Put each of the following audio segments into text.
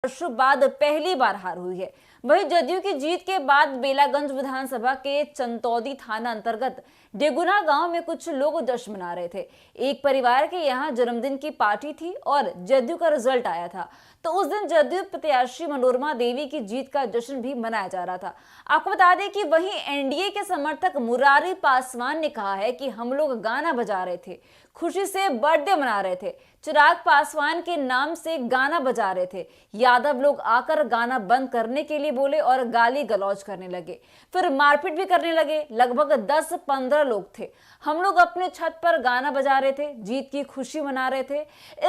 वर्षों बाद पहली बार हार हुई है। वहीं जदयू की जीत के बाद बेलागंज विधानसभा के चंदौदी थाना अंतर्गत डेगुना गांव में कुछ लोग जश्न मना रहे थे। एक परिवार के यहां जन्मदिन की पार्टी थी और जदयू का रिजल्ट आया था, तो उस दिन जदयू प्रत्याशी मनोरमा देवी की जीत का जश्न भी मनाया जा रहा था। आपको बता दें कि वहीं एनडीए के समर्थक मुरारी पासवान ने कहा है कि हम लोग गाना बजा रहे थे, खुशी से बर्थडे मना रहे थे, चिराग पासवान के नाम से गाना बजा रहे थे। यादव लोग आकर गाना बंद करने के लिए बोले और गाली गलौज करने लगे, फिर मारपीट भी करने लगे। लगभग 10-15 लोग थे। हम लोग अपने छत पर गाना बजा रहे थे, जीत की खुशी मना रहे थे।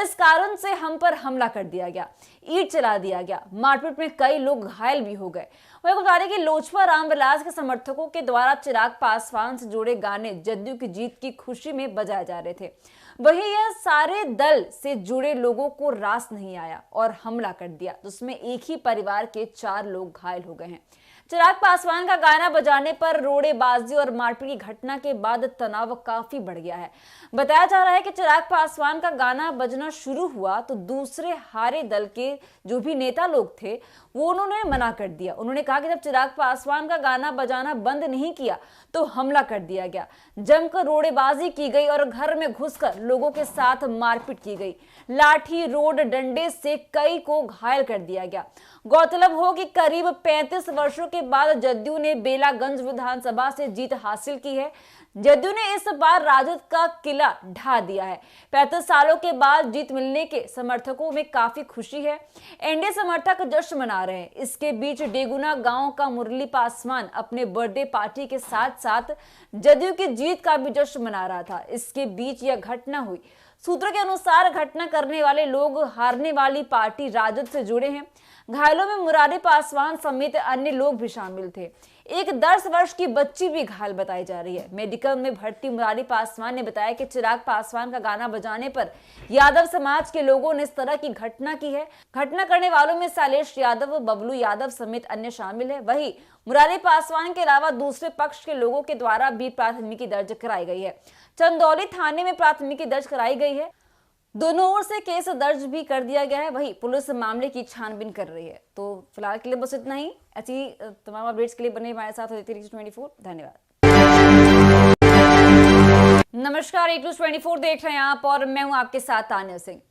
इस कारण से हम पर हमला कर दिया गया, ईंट चला दिया गया। मारपीट में कई लोग घायल भी हो गए। वही बता दें कि लोजपा रामविलास के समर्थकों के द्वारा चिराग पासवान से जुड़े गाने जदयू की जीत की खुशी में बजाए जा रहे थे। वहीं यह सारे दल से जुड़े लोगों को रास नहीं आया और हमला कर दिया, जिसमें एक ही परिवार के 4 लोग घायल हो गए हैं। चिराग पासवान का गाना बजाने पर रोड़ेबाजी और मारपीट की घटना के बाद तनाव काफी बढ़ गया है। बताया जा रहा है कि चिराग पासवान का गाना बजना शुरू हुआ तो दूसरे हारे दल के जो भी नेता लोग थे वो उन्होंने मना कर दिया। उन्होंने कहा कि जब चिराग पासवान का गाना बजाना बंद नहीं किया तो हमला कर दिया गया। जमकर रोड़ेबाजी की गई और घर में घुसकर लोगों के साथ मारपीट की गई। लाठी रोड डंडे से कई को घायल कर दिया गया। गौरतलब हो कि करीब 35 वर्षों के बाद जदयू ने बेलागंज विधानसभा से जीत हासिल की है। जदयू ने इस बार राजद का किला ढा दिया है। 35 सालों के बाद जीत मिलने के समर्थकों में काफी खुशी है। एनडीए समर्थक जश्न मना रहे हैं। इसके बीच डेगुना गांव का मुरली पासवान अपने बर्थडे पार्टी के साथ साथ जदयू की जीत का भी जश्न मना रहा था। इसके बीच यह घटना हुई। सूत्रों के अनुसार घटना करने वाले लोग हारने वाली पार्टी राजद से जुड़े हैं। घायलों में मुरारी पासवान समेत अन्य लोग भी शामिल थे। एक 10 वर्ष की बच्ची भी घायल बताई जा रही है। मेडिकल में भर्ती मुरारी पासवान ने बताया कि चिराग पासवान का गाना बजाने पर यादव समाज के लोगों ने इस तरह की घटना की है। घटना करने वालों में शैलेश यादव, बबलू यादव समेत अन्य शामिल है। वहीं मुरारी पासवान के अलावा दूसरे पक्ष के लोगों के द्वारा भी प्राथमिकी दर्ज कराई गई है। चंदौली थाने में प्राथमिकी दर्ज कराई गई है। दोनों ओर से केस दर्ज भी कर दिया गया है। वहीं पुलिस मामले की छानबीन कर रही है। तो फिलहाल के लिए बस इतना ही। ऐसी तमाम अपडेट्स के लिए बने हमारे साथ होती न्यूज़ 24। धन्यवाद। नमस्कार, एक न्यूज़ 24 देख रहे हैं आप और मैं हूं आपके साथ तान्या सिंह।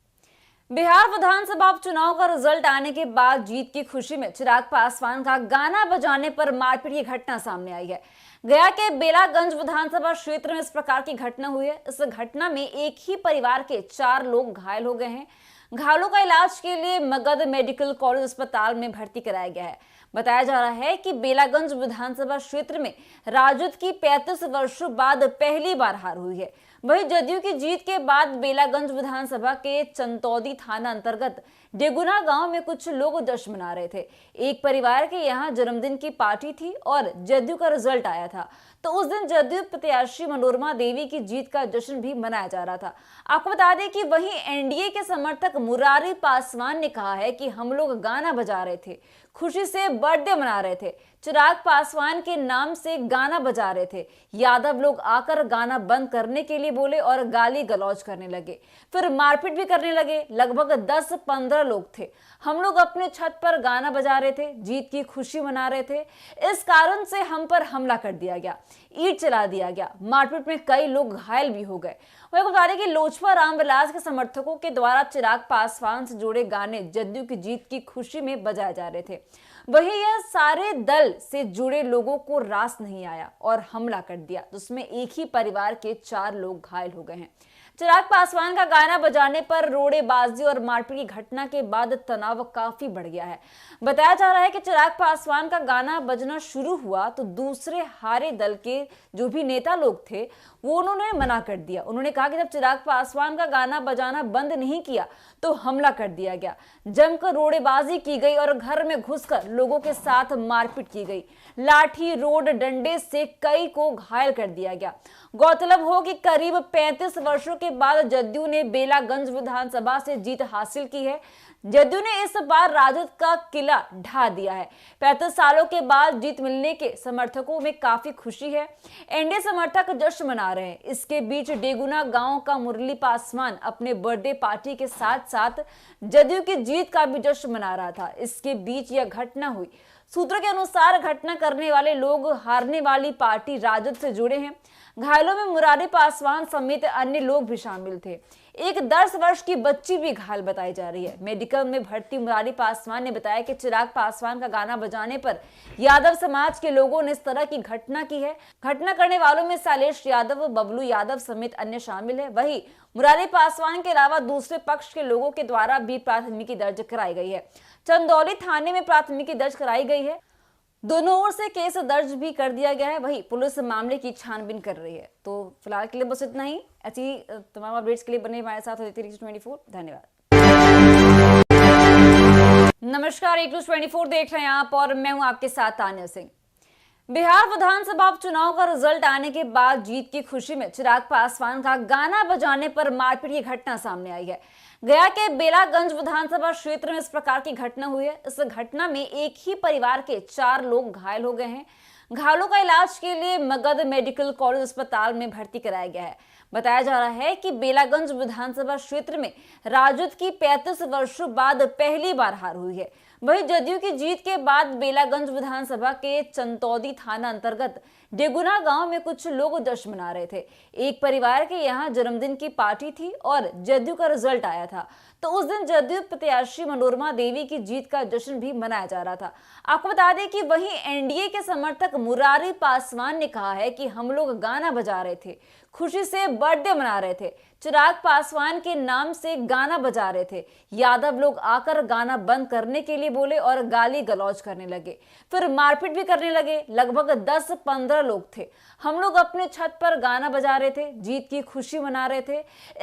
बिहार विधानसभा चुनाव का रिजल्ट आने के बाद जीत की खुशी में चिराग पासवान का गाना बजाने पर मारपीट की घटना सामने आई है। गया के बेलागंज विधानसभा क्षेत्र में इस प्रकार की घटना हुई है। इस घटना में एक ही परिवार के 4 लोग घायल हो गए हैं। घायलों का इलाज के लिए मगध मेडिकल कॉलेज अस्पताल में भर्ती कराया गया है। बताया जा रहा है कि बेलागंज विधानसभा क्षेत्र में राजद की 35 वर्षों बाद पहली बार हार हुई है। वहीं जदयू की जीत के बाद बेलागंज विधानसभा के चंदौदी थाना अंतर्गत डेगुना गांव में कुछ लोग जश्न मना रहे थे। एक परिवार के यहां जन्मदिन की पार्टी थी और जदयू का रिजल्ट आया था, तो उस दिन जदयू प्रत्याशी मनोरमा देवी की जीत का जश्न भी मनाया जा रहा था। आपको बता दें कि वहीं एनडीए के समर्थक मुरारी पासवान ने कहा है कि हम लोग गाना बजा रहे थे, खुशी से बर्थडे मना रहे थे, चिराग पासवान के नाम से गाना बजा रहे थे। यादव लोग आकर गाना बंद करने के लिए बोले और गाली गलौज करने लगे, फिर मारपीट भी करने लगे। लगभग 10-15 लोग थे। हम लोग अपने छत पर गाना बजा रहे थे, जीत की खुशी मना रहे थे। इस कारण से हम पर हमला कर दिया गया, ईंट चला दिया गया। मारपीट में कई लोग घायल भी हो गए। वही बता दें कि लोजपा रामविलास के समर्थकों के द्वारा चिराग पासवान से जुड़े गाने जदयू की जीत की खुशी में बजाए जा रहे थे। वहीं यह सारे दल से जुड़े लोगों को रास नहीं आया और हमला कर दिया, जिसमें एक ही परिवार के 4 लोग घायल हो गए हैं। चिराग पासवान का गाना बजाने पर रोड़ेबाजी और मारपीट की घटना के बाद तनाव काफी बढ़ गया है। बताया जा रहा है कि चिराग पासवान का गाना बजना शुरू हुआ तो दूसरे हारे दल के जो भी नेता लोग थे वो उन्होंने मना कर दिया। उन्होंने कहा कि जब चिराग पासवान का गाना बजाना बंद नहीं किया तो हमला कर दिया गया। जमकर रोड़ेबाजी की गई और घर में घुसकर लोगों के साथ मारपीट की गई। लाठी रोड डंडे से कई को घायल कर दिया गया। गौरतलब हो कि करीब 35 वर्षों के बाद जदयू ने बेलागंज विधानसभा से जीत हासिल की है। जदयू ने इस बार राजद का किला ढा दिया है। 35 सालों के बाद जीत मिलने के समर्थकों में काफी खुशी है। एनडीए समर्थक जश्न मना रहे हैं। इसके बीच डेगुना गांव का मुरली पासवान अपने बर्थडे पार्टी के साथ साथ जदयू की जीत का भी जश्न मना रहा था। इसके बीच यह घटना हुई। सूत्रों के अनुसार घटना करने वाले लोग हारने वाली पार्टी राजद से जुड़े हैं। घायलों में मुरारी पासवान समेत अन्य लोग भी शामिल थे। एक 10 वर्ष की बच्ची भी घायल बताई जा रही है। मेडिकल में भर्ती मुरारी पासवान ने बताया कि चिराग पासवान का गाना बजाने पर यादव समाज के लोगों ने इस तरह की घटना की है। घटना करने वालों में शैलेश यादव, बबलू यादव समेत अन्य शामिल है। वहीं मुरारी पासवान के अलावा दूसरे पक्ष के लोगों के द्वारा भी प्राथमिकी दर्ज कराई गई है। चंदौली थाने में प्राथमिकी दर्ज कराई गई है। दोनों ओर से केस दर्ज भी कर दिया गया है। वहीं पुलिस मामले की छानबीन कर रही है। तो फिलहाल के लिए बस इतना ही। ऐसी तमाम अपडेट्स के लिए बने हमारे साथ होते न्यूज़ 24। धन्यवाद। नमस्कार, न्यूज़ 24 देख रहे हैं आप और मैं हूं आपके साथ तान्या सिंह। बिहार विधानसभा चुनाव का रिजल्ट आने के बाद जीत की खुशी में चिराग पासवान का गाना बजाने पर मारपीट की घटना सामने आई है। गया के बेलागंज विधानसभा क्षेत्र में इस प्रकार की घटना हुई है। इस घटना में एक ही परिवार के 4 लोग घायल हो गए हैं। घायलों का इलाज के लिए मगध मेडिकल कॉलेज अस्पताल में भर्ती कराया गया है। बताया जा रहा है कि बेलागंज विधानसभा क्षेत्र में राजद की 35 वर्षों बाद पहली बार हार हुई है। वहीं जदयू की जीत के बाद बेलागंज विधानसभा के चंतौदी थाना अंतर्गत डेगुना गांव में कुछ लोग जश्न मना रहे थे। एक परिवार के यहां जन्मदिन की पार्टी थी और जदयू का रिजल्ट आया था, तो उस दिन जदयू प्रत्याशी मनोरमा देवी की जीत का जश्न भी मनाया जा रहा था। आपको बता दें कि वहीं एनडीए के समर्थक मुरारी पासवान ने कहा है कि हम लोग गाना बजा रहे थे, खुशी से बर्थडे मना रहे थे, चिराग पासवान के नाम से गाना बजा रहे थे। यादव लोग आकर गाना बंद करने के लिए बोले और गाली गलौज करने लगे, फिर मारपीट भी करने लगे। लगभग 10-15 लोग थे। हम लोग अपने छत पर गाना बजा रहे थे, जीत की खुशी मना रहे थे।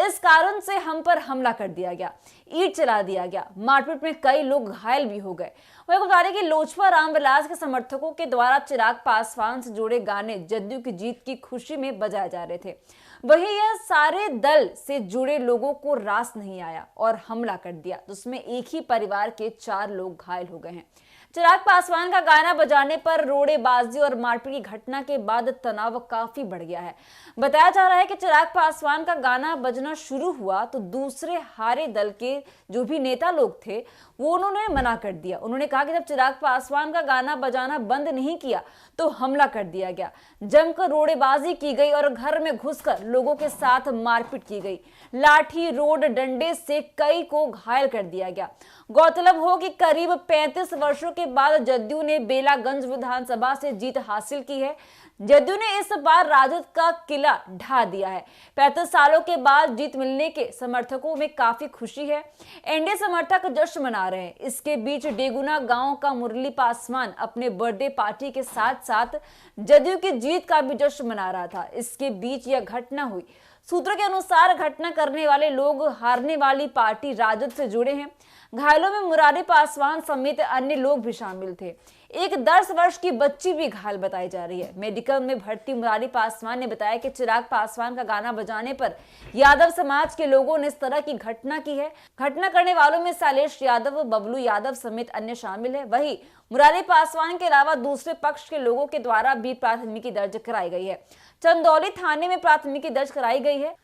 इस कारण से हम पर हमला कर दिया गया, ईंट चला दिया गया। मारपीट में कई लोग घायल भी हो गए। वही बता दें कि लोजपा रामविलास के समर्थकों के द्वारा चिराग पासवान से जुड़े गाने जदयू की जीत की खुशी में बजाए जा रहे थे। वहीं यह सारे दल से जुड़े लोगों को रास नहीं आया और हमला कर दिया, जिसमें एक ही परिवार के 4 लोग घायल हो गए हैं। चिराग पासवान का गाना बजाने पर रोड़ेबाजी और मारपीट की घटना के बाद तनाव काफी बढ़ गया है। बताया जा रहा है कि चिराग पासवान का गाना बजना शुरू हुआ तो दूसरे हारे दल के जो भी नेता लोग थे वो उन्होंने मना कर दिया। उन्होंने कहा कि जब चिराग पासवान का गाना बजाना बंद नहीं किया तो हमला कर दिया गया। जमकर रोड़ेबाजी की गई और घर में घुसकर लोगों के साथ मारपीट की गई। लाठी, रोड, डंडे से कई को घायल कर दिया गया। गौरतलब हो कि करीब 35 वर्षों के बाद जदयू ने बेलागंज विधानसभा से जीत हासिल की है। जदयू ने इस बार राजद का किला ढा दिया है। 35 सालों के बाद जीत मिलने के समर्थकों में काफी खुशी है। एनडीए समर्थक जश्न मना रहे हैं। इसके बीच डेगुना गांव का मुरली पासवान अपने बर्थडे पार्टी के साथ साथ जदयू की जीत का भी जश्न मना रहा था। इसके बीच यह घटना हुई। सूत्रों के अनुसार घटना करने वाले लोग हारने वाली पार्टी राजद से जुड़े हैं। घायलों में मुरारी पासवान समेत अन्य लोग भी शामिल थे। एक 10 वर्ष की बच्ची भी घायल बताई जा रही है। मेडिकल में भर्ती मुरारी पासवान ने बताया कि चिराग पासवान का गाना बजाने पर यादव समाज के लोगों ने इस तरह की घटना की है। घटना करने वालों में शैलेश यादव, बबलू यादव समेत अन्य शामिल है। वहीं मुरारी पासवान के अलावा दूसरे पक्ष के लोगों के द्वारा भी प्राथमिकी दर्ज कराई गई है। चंदौली थाने में प्राथमिकी दर्ज कराई गई है।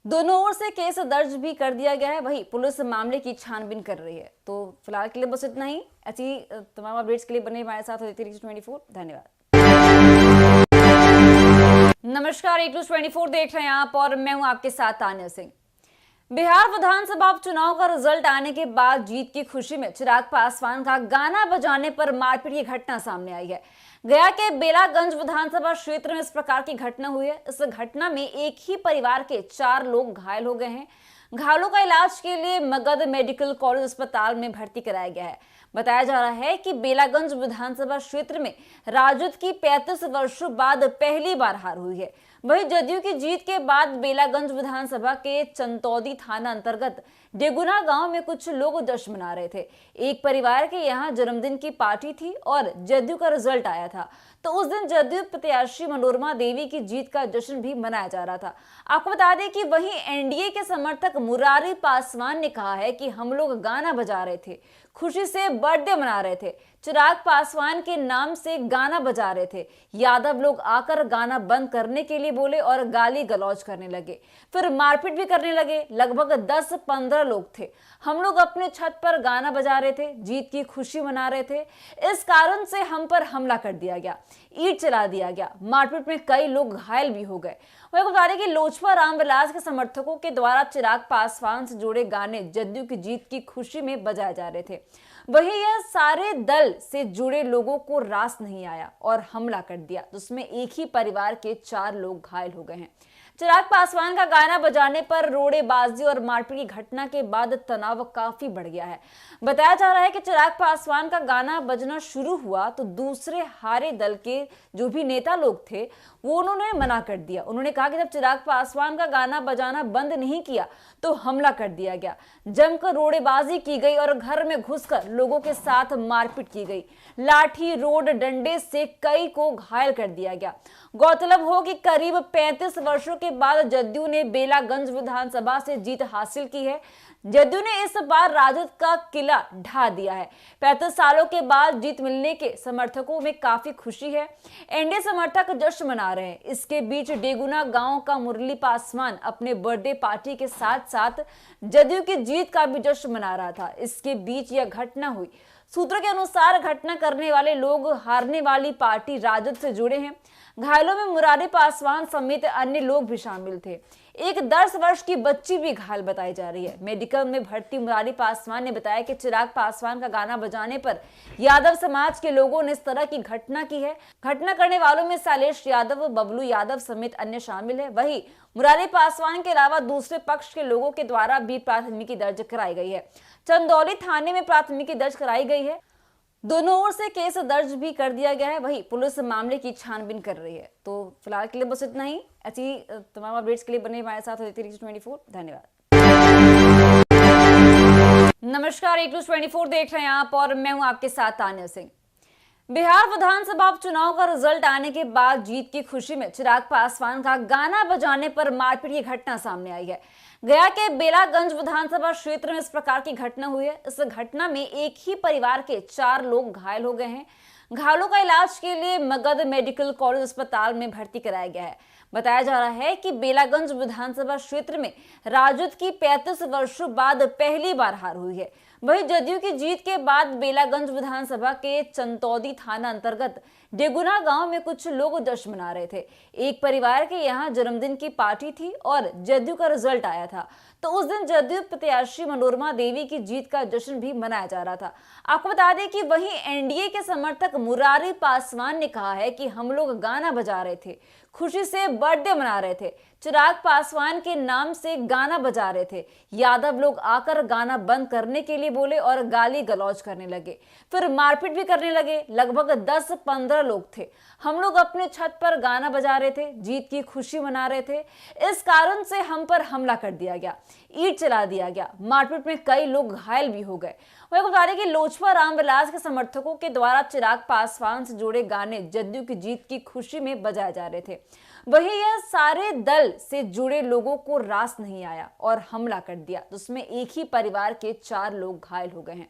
दोनों ओर से केस दर्ज भी कर दिया गया है। वहीं पुलिस मामले की छानबीन कर रही है। तो फिलहाल के लिए बस इतना ही। ऐसी तमाम अपडेट्स के लिए बने हमारे साथ होते न्यूज़ 24। धन्यवाद। नमस्कार, न्यूज़ 24 देख रहे हैं आप और मैं हूं आपके साथ तान्या सिंह। बिहार विधानसभा चुनाव का रिजल्ट आने के बाद जीत की खुशी में चिराग पासवान का गाना बजाने पर मारपीट की घटना सामने आई है। गया के बेलागंज विधानसभा क्षेत्र में इस प्रकार की घटना हुई है। इस घटना में एक ही परिवार के 4 लोग घायल हो गए हैं। घायलों का इलाज के लिए मगध मेडिकल कॉलेज अस्पताल में भर्ती कराया गया है। बताया जा रहा है कि बेलागंज विधानसभा क्षेत्र में राजद की 35 वर्षों बाद पहली बार हार हुई है। वहीं जदयू की जीत के बाद बेलागंज विधानसभा के चंतौदी थाना अंतर्गत डेगुना गांव में कुछ लोग जश्न मना रहे थे। एक परिवार के यहाँ जन्मदिन की पार्टी थी और जदयू का रिजल्ट आया था, तो उस दिन जदयू प्रत्याशी मनोरमा देवी की जीत का जश्न भी मनाया जा रहा था। आपको बता दें कि वहीं एनडीए के समर्थक मुरारी पासवान ने कहा है कि हम लोग गाना बजा रहे थे, खुशी से बर्थडे मना रहे थे, चिराग पासवान के नाम से गाना बजा रहे थे। यादव लोग आकर गाना बंद करने के लिए बोले और गाली गलौज करने लगे, फिर मारपीट भी करने लगे। लगभग 10-15 लोग थे। हम लोग अपने छत पर गाना बजा रहे थे, जीत की खुशी मना रहे थे। इस कारण से हम पर हमला कर दिया गया, ईंट चला दिया गया। मारपीट में कई लोग घायल भी हो गए। वही बता दें कि लोजपा रामविलास के समर्थकों के द्वारा चिराग पासवान से जुड़े गाने जदयू की जीत की खुशी में बजाए जा रहे थे। वहीं यह सारे दल से जुड़े लोगों को रास नहीं आया और हमला कर दिया, जिसमें एक ही परिवार के 4 लोग घायल हो गए हैं। चिराग पासवान का गाना बजाने पर रोड़ेबाजी और मारपीट की घटना के बाद तनाव काफी बढ़ गया है। बताया जा रहा है कि चिराग पासवान का गाना बजना शुरू हुआ तो दूसरे हारे दल के जो भी नेता लोग थे वो उन्होंने मना कर दिया। उन्होंने कहा कि जब चिराग पासवान का गाना बजाना बंद नहीं किया तो हमला कर दिया गया। जमकर रोड़ेबाजी की गई और घर में घुसकर लोगों के साथ मारपीट की गई। लाठी रोड डंडे से कई को घायल कर दिया गया। गौरतलब हो कि करीब 35 वर्षों के बाद जदयू ने बेलागंज विधानसभा से जीत हासिल की है। जदयू ने इस बार राजद का किला ढा दिया है। 35 सालों के बाद जीत मिलने के समर्थकों में काफी खुशी है। एनडीए समर्थक जश्न मना रहे हैं। इसके बीच डेगुना गांव का मुरली पासवान अपने बर्थडे पार्टी के साथ साथ जदयू की जीत का भी जश्न मना रहा था। इसके बीच यह घटना हुई। सूत्रों के अनुसार घटना करने वाले लोग हारने वाली पार्टी राजद से जुड़े हैं। घायलों में मुरारी पासवान समेत अन्य लोग भी शामिल थे। एक 10 वर्ष की बच्ची भी घायल बताई जा रही है। मेडिकल में भर्ती मुरारी पासवान ने बताया कि चिराग पासवान का गाना बजाने पर यादव समाज के लोगों ने इस तरह की घटना की है। घटना करने वालों में शैलेश यादव, बबलू यादव समेत अन्य शामिल है। वहीं मुरारी पासवान के अलावा दूसरे पक्ष के लोगों के द्वारा भी प्राथमिकी दर्ज कराई गई है। चंदौली थाने में प्राथमिकी दर्ज कराई गई है। दोनों ओर से केस दर्ज भी कर दिया गया है। वही पुलिस मामले की छानबीन कर रही है। तो फिलहाल के लिए बस इतना ही। ऐसी तमाम अपडेट्स के लिए बने हमारे साथ होते रहिए 24। धन्यवाद। नमस्कार, 24 देख रहे हैं आप और मैं हूं आपके साथ तान्या सिंह। बिहार विधानसभा उपचुनाव का रिजल्ट आने के बाद जीत की खुशी में चिराग पासवान का गाना बजाने पर मारपीट की घटना सामने आई है। गया के बेलागंज विधानसभा क्षेत्र में इस प्रकार की घटना हुई है। इस घटना में एक ही परिवार के 4 लोग घायल हो गए हैं। घायलों का इलाज के लिए मगध मेडिकल कॉलेज अस्पताल में भर्ती कराया गया है। बताया जा रहा है कि बेलागंज विधानसभा क्षेत्र में राजद की 35 वर्षों बाद पहली बार हार हुई है। वहीं जदयू की जीत के बाद बेलागंज विधानसभा के चंतौदी थाना अंतर्गत डेगुना गांव में कुछ लोग जश्न मना रहे थे। एक परिवार के यहाँ जन्मदिन की पार्टी थी और जदयू का रिजल्ट आया था, तो उस दिन जदयू प्रत्याशी मनोरमा देवी की जीत का जश्न भी मनाया जा रहा था। आपको बता दें कि वहीं एनडीए के समर्थक मुरारी पासवान ने कहा है कि हम लोग गाना बजा रहे थे, खुशी से बर्थडे मना रहे थे, चिराग पासवान के नाम से गाना बजा रहे थे। यादव लोग आकर गाना बंद करने के लिए बोले और गाली गलौज करने लगे, फिर मारपीट भी करने लगे। लगभग 10-15 लोग थे। हम लोग अपने छत पर गाना बजा रहे थे, जीत की खुशी मना रहे थे। इस कारण से हम पर हमला कर दिया गया, ईंट चला दिया गया। मारपीट में कई लोग घायल भी हो गए। वही बता दें कि लोजपा रामविलास के समर्थकों के द्वारा चिराग पासवान से जुड़े गाने जदयू की जीत की खुशी में बजाए जा रहे थे। वहीं यह सारे दल से जुड़े लोगों को रास नहीं आया और हमला कर दिया, जिसमें एक ही परिवार के 4 लोग घायल हो गए हैं।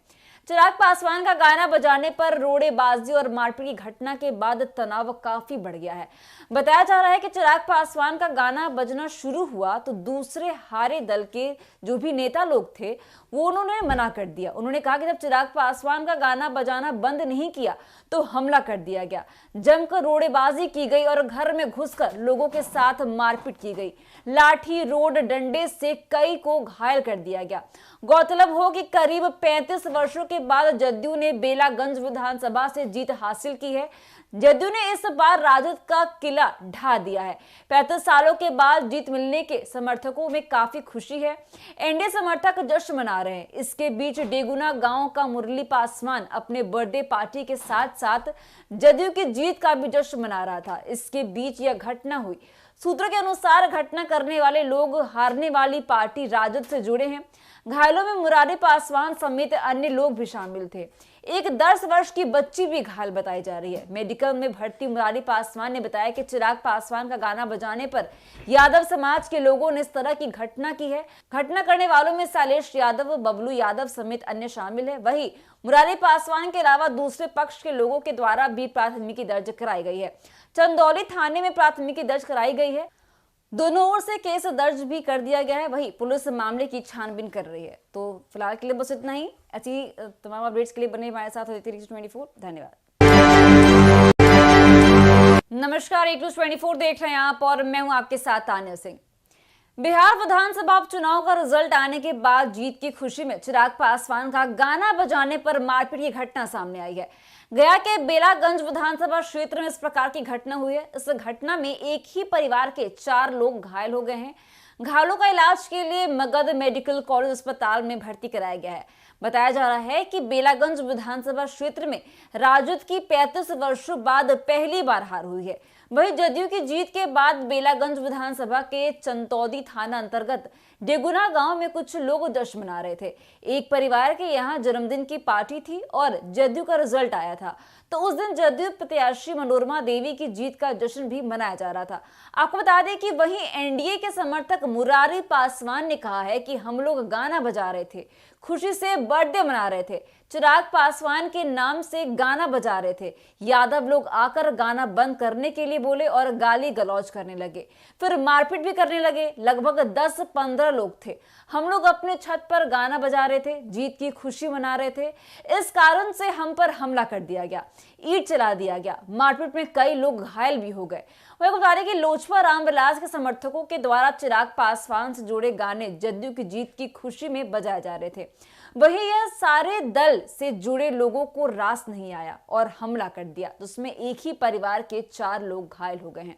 चिराग पासवान का गाना बजाने पर रोड़ेबाजी और मारपीट की घटना के बाद तनाव काफी बढ़ गया है। बताया जा रहा है कि चिराग पासवान का गाना बजना शुरू हुआ तो दूसरे हारे दल के जो भी नेता लोग थे वो उन्होंने मना कर दिया। उन्होंने कहा कि जब चिराग पासवान का गाना बजाना बंद नहीं किया तो हमला कर दिया गया। जमकर रोड़ेबाजी की गई और घर में घुसकर लोगों के साथ मारपीट की गई। लाठी रोड डंडे से कई को घायल कर दिया गया। गौरतलब हो कि करीब 35 वर्षों के बाद जदयू ने बेलागंज विधानसभा से जीत हासिल की है। जदयू ने इस बार राजद का किला ढा दिया है। 35 सालों के बाद जीत मिलने के समर्थकों में काफी खुशी है। एनडीए समर्थक जश्न मना रहे हैं। इसके बीच डेगुना गांव का मुरली पासवान अपने बर्थडे पार्टी के साथ साथ जदयू की जीत का भी जश्न मना रहा था। इसके बीच यह घटना हुई। सूत्रों के अनुसार घटना करने वाले लोग हारने वाली पार्टी राजद से जुड़े हैं। घायलों में मुरारी पासवान समेत अन्य लोग भी शामिल थे। एक 10 वर्ष की बच्ची भी घायल बताई जा रही है। मेडिकल में भर्ती मुरारी पासवान ने बताया कि चिराग पासवान का गाना बजाने पर यादव समाज के लोगों ने इस तरह की घटना की है। घटना करने वालों में शैलेश यादव, बबलू यादव समेत अन्य शामिल है। वहीं मुरारी पासवान के अलावा दूसरे पक्ष के लोगों के द्वारा भी प्राथमिकी दर्ज कराई गई है। चंदौली थाने में प्राथमिकी दर्ज कराई गई है। दोनों ओर से केस दर्ज भी कर दिया गया है। वहीं पुलिस मामले की छानबीन कर रही है। तो फिलहाल के लिए बस इतना ही। ऐसी तमाम अपडेट्स के लिए बने हमारे साथ होती 24। धन्यवाद। नमस्कार, 24 देख रहे हैं आप और मैं हूं आपके साथ तान्या सिंह। बिहार विधानसभा चुनाव का रिजल्ट आने के बाद जीत की खुशी में चिराग पासवान का गाना बजाने पर मारपीट की घटना सामने आई है। गया के बेलागंज विधानसभा क्षेत्र में इस प्रकार की घटना हुई है। इस घटना में एक ही परिवार के 4 लोग घायल हो गए हैं। घायलों का इलाज के लिए मगध मेडिकल कॉलेज अस्पताल में भर्ती कराया गया है। बताया जा रहा है कि बेलागंज विधानसभा क्षेत्र में राजद की 35 वर्षों बाद पहली बार हार हुई है। वहीं जदयू की जीत के बाद बेलागंज विधानसभा के चंतौदी थाना अंतर्गत डेगुना गांव में कुछ लोग जश्न मना रहे थे। एक परिवार के यहां जन्मदिन की पार्टी थी और जदयू का रिजल्ट आया था, तो उस दिन जदयू प्रत्याशी मनोरमा देवी की जीत का जश्न भी मनाया जा रहा था। आपको बता दें कि वहीं एनडीए के समर्थक मुरारी पासवान ने कहा है कि हम लोग गाना बजा रहे थे, खुशी से बर्थडे मना रहे थे, चिराग पासवान के नाम से गाना बजा रहे थे। यादव लोग आकर गाना बंद करने के लिए बोले और गाली गलौज करने लगे, फिर मारपीट भी करने लगे। लगभग 10-15 लोग थे। हम लोग अपने छत पर गाना बजा रहे थे, जीत की खुशी मना रहे थे। इस कारण से हम पर हमला कर दिया गया, ईंट चला दिया गया। मारपीट में कई लोग घायल भी हो गए। वही बता दें कि लोजपा रामविलास के समर्थकों के द्वारा चिराग पासवान से जुड़े गाने जदयू की जीत की खुशी में बजाए जा रहे थे। वहीं यह सारे दल से जुड़े लोगों को रास नहीं आया और हमला कर दिया, जिसमें एक ही परिवार के 4 लोग घायल हो गए हैं।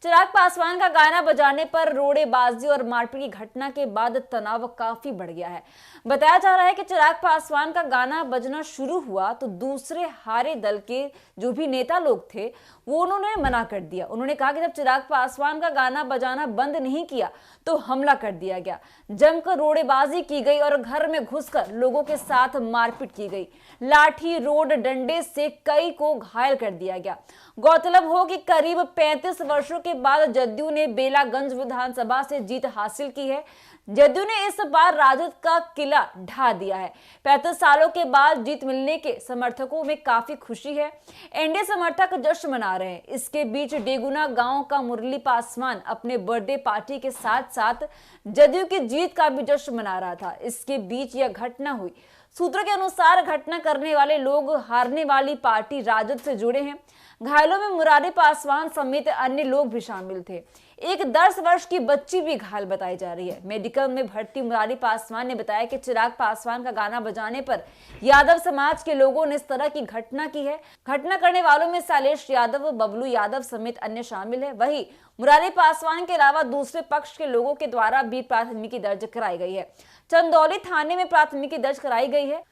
चिराग पासवान का गाना बजाने पर रोड़ेबाजी और मारपीट की घटना के बाद तनाव काफी बढ़ गया है। बताया जा रहा है कि चिराग पासवान का गाना बजना शुरू हुआ तो दूसरे हारे दल के जो भी नेता लोग थे वो उन्होंने मना कर दिया। उन्होंने कहा कि जब चिराग पासवान का गाना बजाना बंद नहीं किया तो हमला कर दिया गया। जमकर रोड़ेबाजी की गई और घर में घुसकर लोगों के साथ मारपीट की गई। लाठी, रोड, डंडे से कई को घायल कर दिया गया। गौरतलब हो कि करीब 35 वर्षों के बाद जदयू ने बेलागंज विधानसभा से जीत हासिल की है। जदयू ने इस बार राजद का किला ढा दिया है। 35 सालों के बाद जीत मिलने के समर्थकों में काफी खुशी है। एनडीए समर्थक जश्न मना रहे हैं। इसके बीच डेगुना गांव का मुरली पासवान अपने बर्थडे पार्टी के साथ साथ जदयू की जीत का भी जश्न मना रहा था। इसके बीच यह घटना हुई। सूत्रों के अनुसार घटना करने वाले लोग हारने वाली पार्टी राजद से जुड़े हैं। घायलों में मुरारी पासवान समेत अन्य लोग भी शामिल थे। एक 10 वर्ष की बच्ची भी घायल बताई जा रही है। मेडिकल में भर्ती मुरारी पासवान ने बताया कि चिराग पासवान का गाना बजाने पर यादव समाज के लोगों ने इस तरह की घटना की है। घटना करने वालों में शैलेश यादव, बबलू यादव समेत अन्य शामिल है। वहीं मुरारी पासवान के अलावा दूसरे पक्ष के लोगों के द्वारा भी प्राथमिकी दर्ज कराई गई है। चंदौली थाने में प्राथमिकी दर्ज कराई गई है।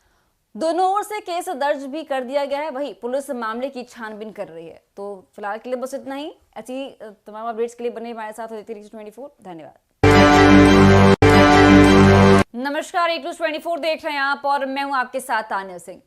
दोनों ओर से केस दर्ज भी कर दिया गया है। वहीं पुलिस मामले की छानबीन कर रही है। तो फिलहाल के लिए बस इतना ही। ऐसी तमाम अपडेट्स के लिए बने हमारे साथ होती 24। धन्यवाद। नमस्कार, 24 देख रहे हैं आप और मैं हूं आपके साथ तान्या सिंह।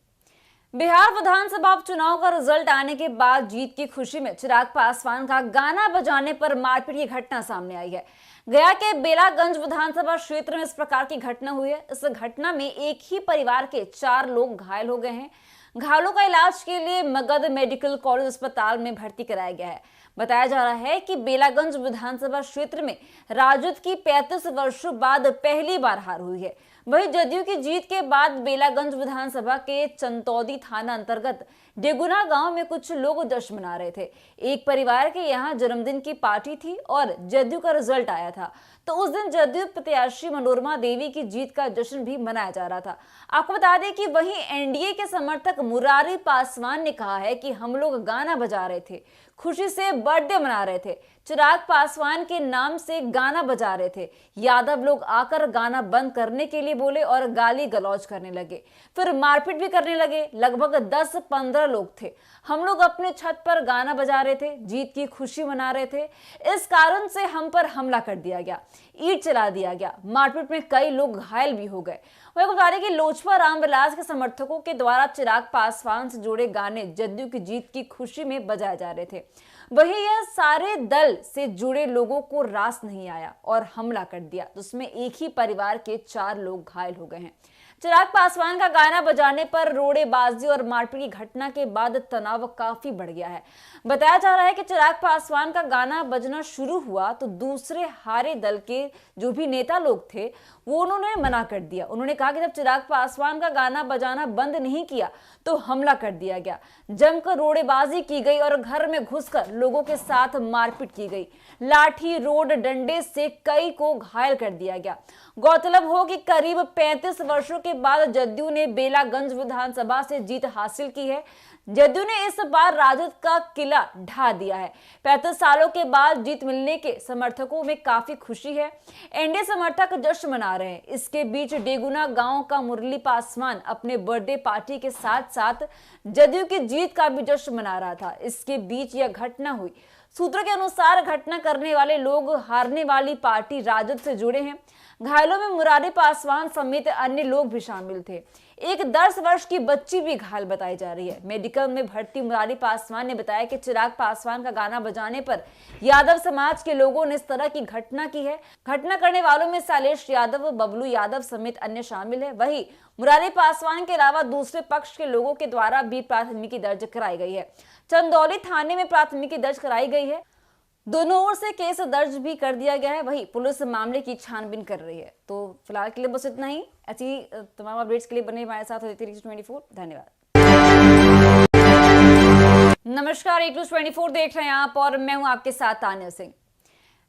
बिहार विधानसभा चुनाव का रिजल्ट आने के बाद जीत की खुशी में चिराग पासवान का गाना बजाने पर मारपीट की घटना सामने आई है। गया के बेलागंज विधानसभा क्षेत्र में इस प्रकार की घटना हुई है। इस घटना में एक ही परिवार के 4 लोग घायल हो गए हैं। घायलों का इलाज के लिए मगध मेडिकल कॉलेज अस्पताल में भर्ती कराया गया है। बताया जा रहा है कि बेलागंज विधानसभा क्षेत्र में राजद की 35 वर्षों बाद पहली बार हार हुई है। वहीं जदयू की जीत के बाद बेलागंज विधानसभा के चंतौदी थाना अंतर्गत डेगुना गांव में कुछ लोग जश्न मना रहे थे। एक परिवार के यहां जन्मदिन की पार्टी थी और जदयू का रिजल्ट आया था, तो उस दिन जदयू प्रत्याशी मनोरमा देवी की जीत का जश्न भी मनाया जा रहा था। आपको बता दें कि वहीं एनडीए के समर्थक मुरारी पासवान ने कहा है कि हम लोग गाना बजा रहे थे, खुशी से बर्थडे मना रहे थे, चिराग पासवान के नाम से गाना बजा रहे थे। यादव लोग आकर गाना बंद करने के लिए बोले और गाली गलौज करने लगे, फिर मारपीट भी करने लगे। लगभग 10-15 लोग थे। हम लोग अपने छत पर गाना बजा रहे थे, जीत की खुशी मना रहे थे। इस कारण से हम पर हमला कर दिया गया, ईंट चला दिया गया। मारपीट में कई लोग घायल भी हो गए। वही बता दें कि लोजपा रामविलास के समर्थकों के द्वारा चिराग पासवान से जुड़े गाने जदयू की जीत की खुशी में बजाए जा रहे थे। वहीं यह सारे दल से जुड़े लोगों को रास नहीं आया और हमला कर दिया, जिसमें एक ही परिवार के 4 लोग घायल हो गए हैं। चिराग पासवान का गाना बजाने पर रोड़ेबाजी और मारपीट की घटना के बाद तनाव काफी बढ़ गया है। बताया जा रहा है कि चिराग पासवान का गाना बजना शुरू हुआ तो दूसरे हारे दल के जो भी नेता लोग थे वो उन्होंने मना कर दिया। उन्होंने कहा कि जब चिराग पासवान का गाना बजाना बंद नहीं किया तो हमला कर दिया गया, जमकर रोड़ेबाजी की गई और घर में घुसकर लोगों के साथ मारपीट की गई। लाठी रोड डंडे से कई को घायल कर दिया गया। गौरतलब हो कि करीब 35 वर्षों के बाद जदयू ने बेलागंज विधानसभा से जीत हासिल की है। जदयू ने इस बार राजद का किला ढा दिया है। 35 सालों के बाद जीत मिलने के समर्थकों में काफी खुशी है। एनडीए समर्थक जश्न मना रहे हैं। इसके बीच डेगुना गांव का मुरली पासवान अपने बर्थडे पार्टी के साथ साथ जदयू की जीत का भी जश्न मना रहा था। इसके बीच यह घटना हुई। सूत्रों के अनुसार घटना करने वाले लोग हारने वाली पार्टी राजद से जुड़े हैं। घायलों में मुरारी पासवान समेत अन्य लोग भी शामिल थे। एक 10 वर्ष की बच्ची भी घायल बताई जा रही है। मेडिकल में भर्ती मुरारी पासवान ने बताया कि चिराग पासवान का गाना बजाने पर यादव समाज के लोगों ने इस तरह की घटना की है। घटना करने वालों में शैलेश यादव, बबलू यादव समेत अन्य शामिल है। वहीं मुरारी पासवान के अलावा दूसरे पक्ष के लोगों के द्वारा भी प्राथमिकी दर्ज कराई गई है। चंदौली थाने में प्राथमिकी दर्ज कराई गई है। दोनों ओर से केस दर्ज भी कर दिया गया है। वही पुलिस मामले की छानबीन कर रही है। तो फिलहाल के लिए बस इतना ही। ऐसी तमाम अपडेट्स के लिए बने हमारे साथ होती है 24। धन्यवाद। नमस्कार, 24 देख रहे हैं आप और मैं हूं आपके साथ तान्या सिंह।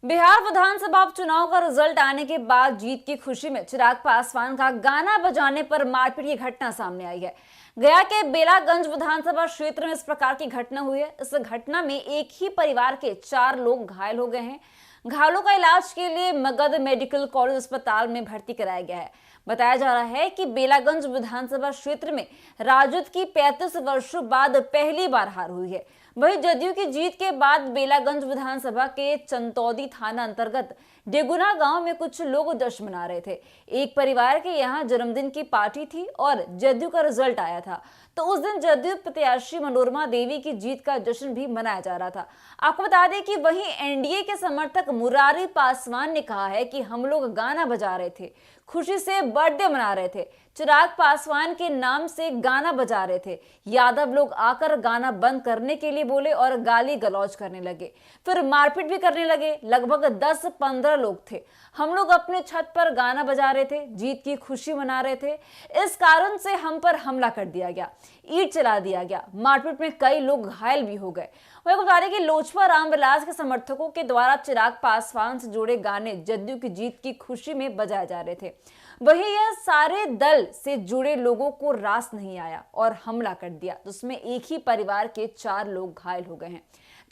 बिहार विधानसभा चुनाव का रिजल्ट आने के बाद जीत की खुशी में चिराग पासवान का गाना बजाने पर मारपीट की घटना सामने आई है। गया के बेलागंज विधानसभा क्षेत्र में इस प्रकार की घटना हुई है। इस घटना में एक ही परिवार के 4 लोग घायल हो गए हैं। घायलों का इलाज के लिए मगध मेडिकल कॉलेज अस्पताल में भर्ती कराया गया है। बताया जा रहा है कि बेलागंज विधानसभा क्षेत्र में राजद की 35 वर्षों बाद पहली बार हार हुई है। वहीं जदयू की जीत के बाद बेलागंज विधानसभा के चंतौदी थाना अंतर्गत डेगुना गांव में कुछ लोग जश्न मना रहे थे। एक परिवार के यहां जन्मदिन की पार्टी थी और जदयू का रिजल्ट आया था, तो उस दिन जदयू प्रत्याशी मनोरमा देवी की जीत का जश्न भी मनाया जा रहा था। आपको बता दें कि वहीं एनडीए के समर्थक मुरारी पासवान ने कहा है कि हम लोग गाना बजा रहे थे, खुशी से बर्थडे मना रहे थे, चिराग पासवान के नाम से गाना बजा रहे थे। यादव लोग आकर गाना बंद करने के लिए बोले और गाली गलौज करने लगे, फिर मारपीट भी करने लगे। लगभग 10-15 लोग थे। हम लोग अपने छत पर गाना बजा रहे थे, जीत की खुशी मना रहे थे। इस कारण से हम पर हमला कर दिया गया, ईंट चला दिया गया। मारपीट में कई लोग घायल भी हो गए। वही बता दें कि लोजपा रामविलास के समर्थकों के द्वारा चिराग पासवान से जुड़े गाने जदयू की जीत की खुशी में बजाए जा रहे थे। वहीं यह सारे दल से जुड़े लोगों को रास नहीं आया और हमला कर दिया, जिसमें एक ही परिवार के 4 लोग घायल हो गए हैं।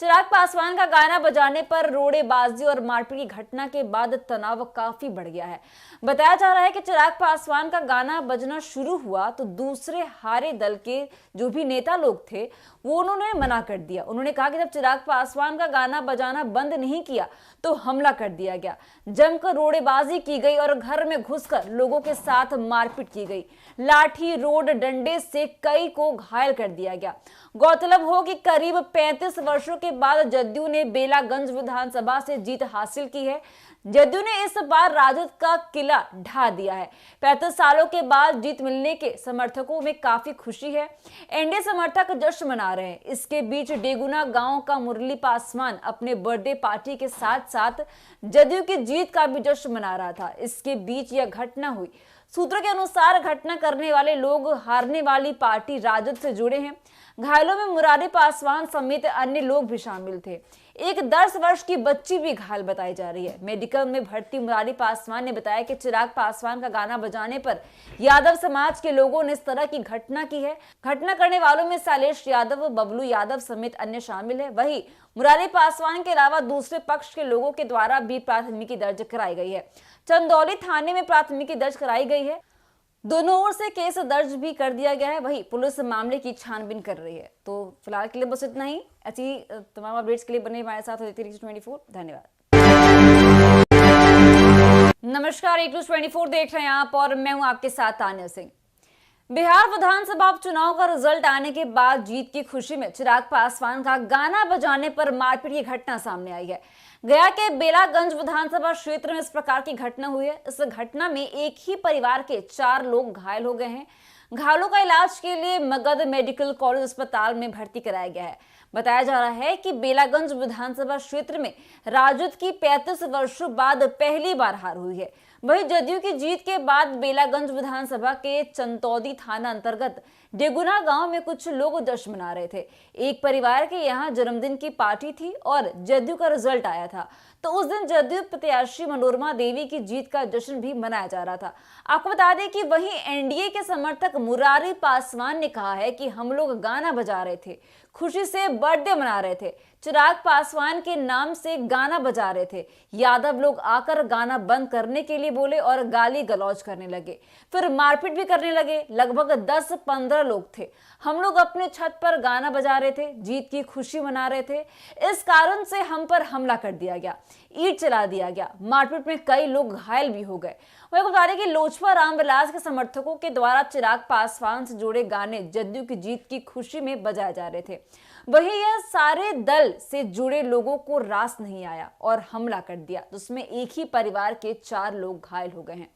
चिराग पासवान का गाना बजाने पर रोड़ेबाजी और मारपीट की घटना के बाद तनाव काफी बढ़ गया है। बताया जा रहा है कि चिराग पासवान का गाना बजना शुरू हुआ तो दूसरे हारे दल के जो भी नेता लोग थे वो उन्होंने मना कर दिया। उन्होंने कहा कि जब चिराग पासवान का गाना बजाना बंद नहीं किया तो हमला कर दिया गया, जमकर रोड़ेबाजी की गई और घर में घुसकर लोगों के साथ मारपीट की गई। लाठी रोड डंडे से कई को घायल कर दिया गया। गौरतलब हो कि करीब 35 वर्षों के बाद जदयू ने बेलागंज विधानसभा से जीत हासिल की है। जदयू ने इस बार राजद का किला ढा दिया है। 35 सालों के बाद जीत मिलने के समर्थकों में काफी खुशी है। एनडीए समर्थक जश्न मना रहे हैं। इसके बीच डेगुना गांव का मुरली पासवान अपने बर्थडे पार्टी के साथ साथ जदयू की जीत का भी जश्न मना रहा था। इसके बीच यह घटना हुई। सूत्रों के अनुसार घटना करने वाले लोग हारने वाली पार्टी राजद से जुड़े हैं। घायलों में मुरारी पासवान समेत अन्य लोग भी शामिल थे। एक 10 वर्ष की बच्ची भी घायल बताई जा रही है। मेडिकल में भर्ती मुरारी पासवान ने बताया कि चिराग पासवान का गाना बजाने पर यादव समाज के लोगों ने इस तरह की घटना की है। घटना करने वालों में शैलेश यादव, बबलू यादव समेत अन्य शामिल है। वहीं मुरारी पासवान के अलावा दूसरे पक्ष के लोगों के द्वारा भी प्राथमिकी दर्ज कराई गई है। चंदौली थाने में प्राथमिकी दर्ज कराई गई है। दोनों ओर से केस दर्ज भी कर दिया गया है। वहीं पुलिस मामले की छानबीन कर रही है। तो फिलहाल के लिए बस इतना ही। ऐसी तमाम अपडेट्स के लिए बने हमारे साथ होती रहिए 24। धन्यवाद। नमस्कार, एक न्यूज़ 24 देख रहे हैं आप और मैं हूं आपके साथ तान्या सिंह। बिहार विधानसभा चुनाव का रिजल्ट आने के बाद जीत की खुशी में चिराग पासवान का गाना बजाने पर मारपीट की घटना सामने आई है। गया के बेलागंज विधानसभा क्षेत्र में इस प्रकार की घटना हुई है। इस घटना में एक ही परिवार के 4 लोग घायल हो गए हैं। घायलों का इलाज के लिए मगध मेडिकल कॉलेज अस्पताल में भर्ती कराया गया है। बताया जा रहा है कि बेलागंज विधानसभा क्षेत्र में राजद की 35 वर्षों बाद पहली बार हार हुई है। वहीं जदयू की जीत के बाद बेलागंज विधानसभा के चंतौदी थाना अंतर्गत डेगुना गांव में कुछ लोग जश्न मना रहे थे। एक परिवार के यहां जन्मदिन की पार्टी थी और जदयू का रिजल्ट आया था, तो उस दिन जदयू प्रत्याशी मनोरमा देवी की जीत का जश्न भी मनाया जा रहा था। आपको बता दें कि वहीं एनडीए के समर्थक मुरारी पासवान ने कहा है कि हम लोग गाना बजा रहे थे, खुशी से बर्थडे मना रहे थे, चिराग पासवान के नाम से गाना बजा रहे थे। यादव लोग आकर गाना बंद करने के लिए बोले और गाली गलौज करने लगे, फिर मारपीट भी करने लगे। लगभग 10-15 लोग थे। हम लोग अपने छत पर गाना बजा रहे थे, जीत की खुशी मना रहे थे। इस कारण से हम पर हमला कर दिया गया, ईंट चला दिया गया। मारपीट में कई लोग घायल भी हो गए। वही बता दें कि लोजपा रामविलास के समर्थकों के द्वारा चिराग पासवान से जुड़े गाने जदयू की जीत की खुशी में बजाए जा रहे थे। वहीं यह सारे दल से जुड़े लोगों को रास नहीं आया और हमला कर दिया, जिसमें एक ही परिवार के 4 लोग घायल हो गए हैं।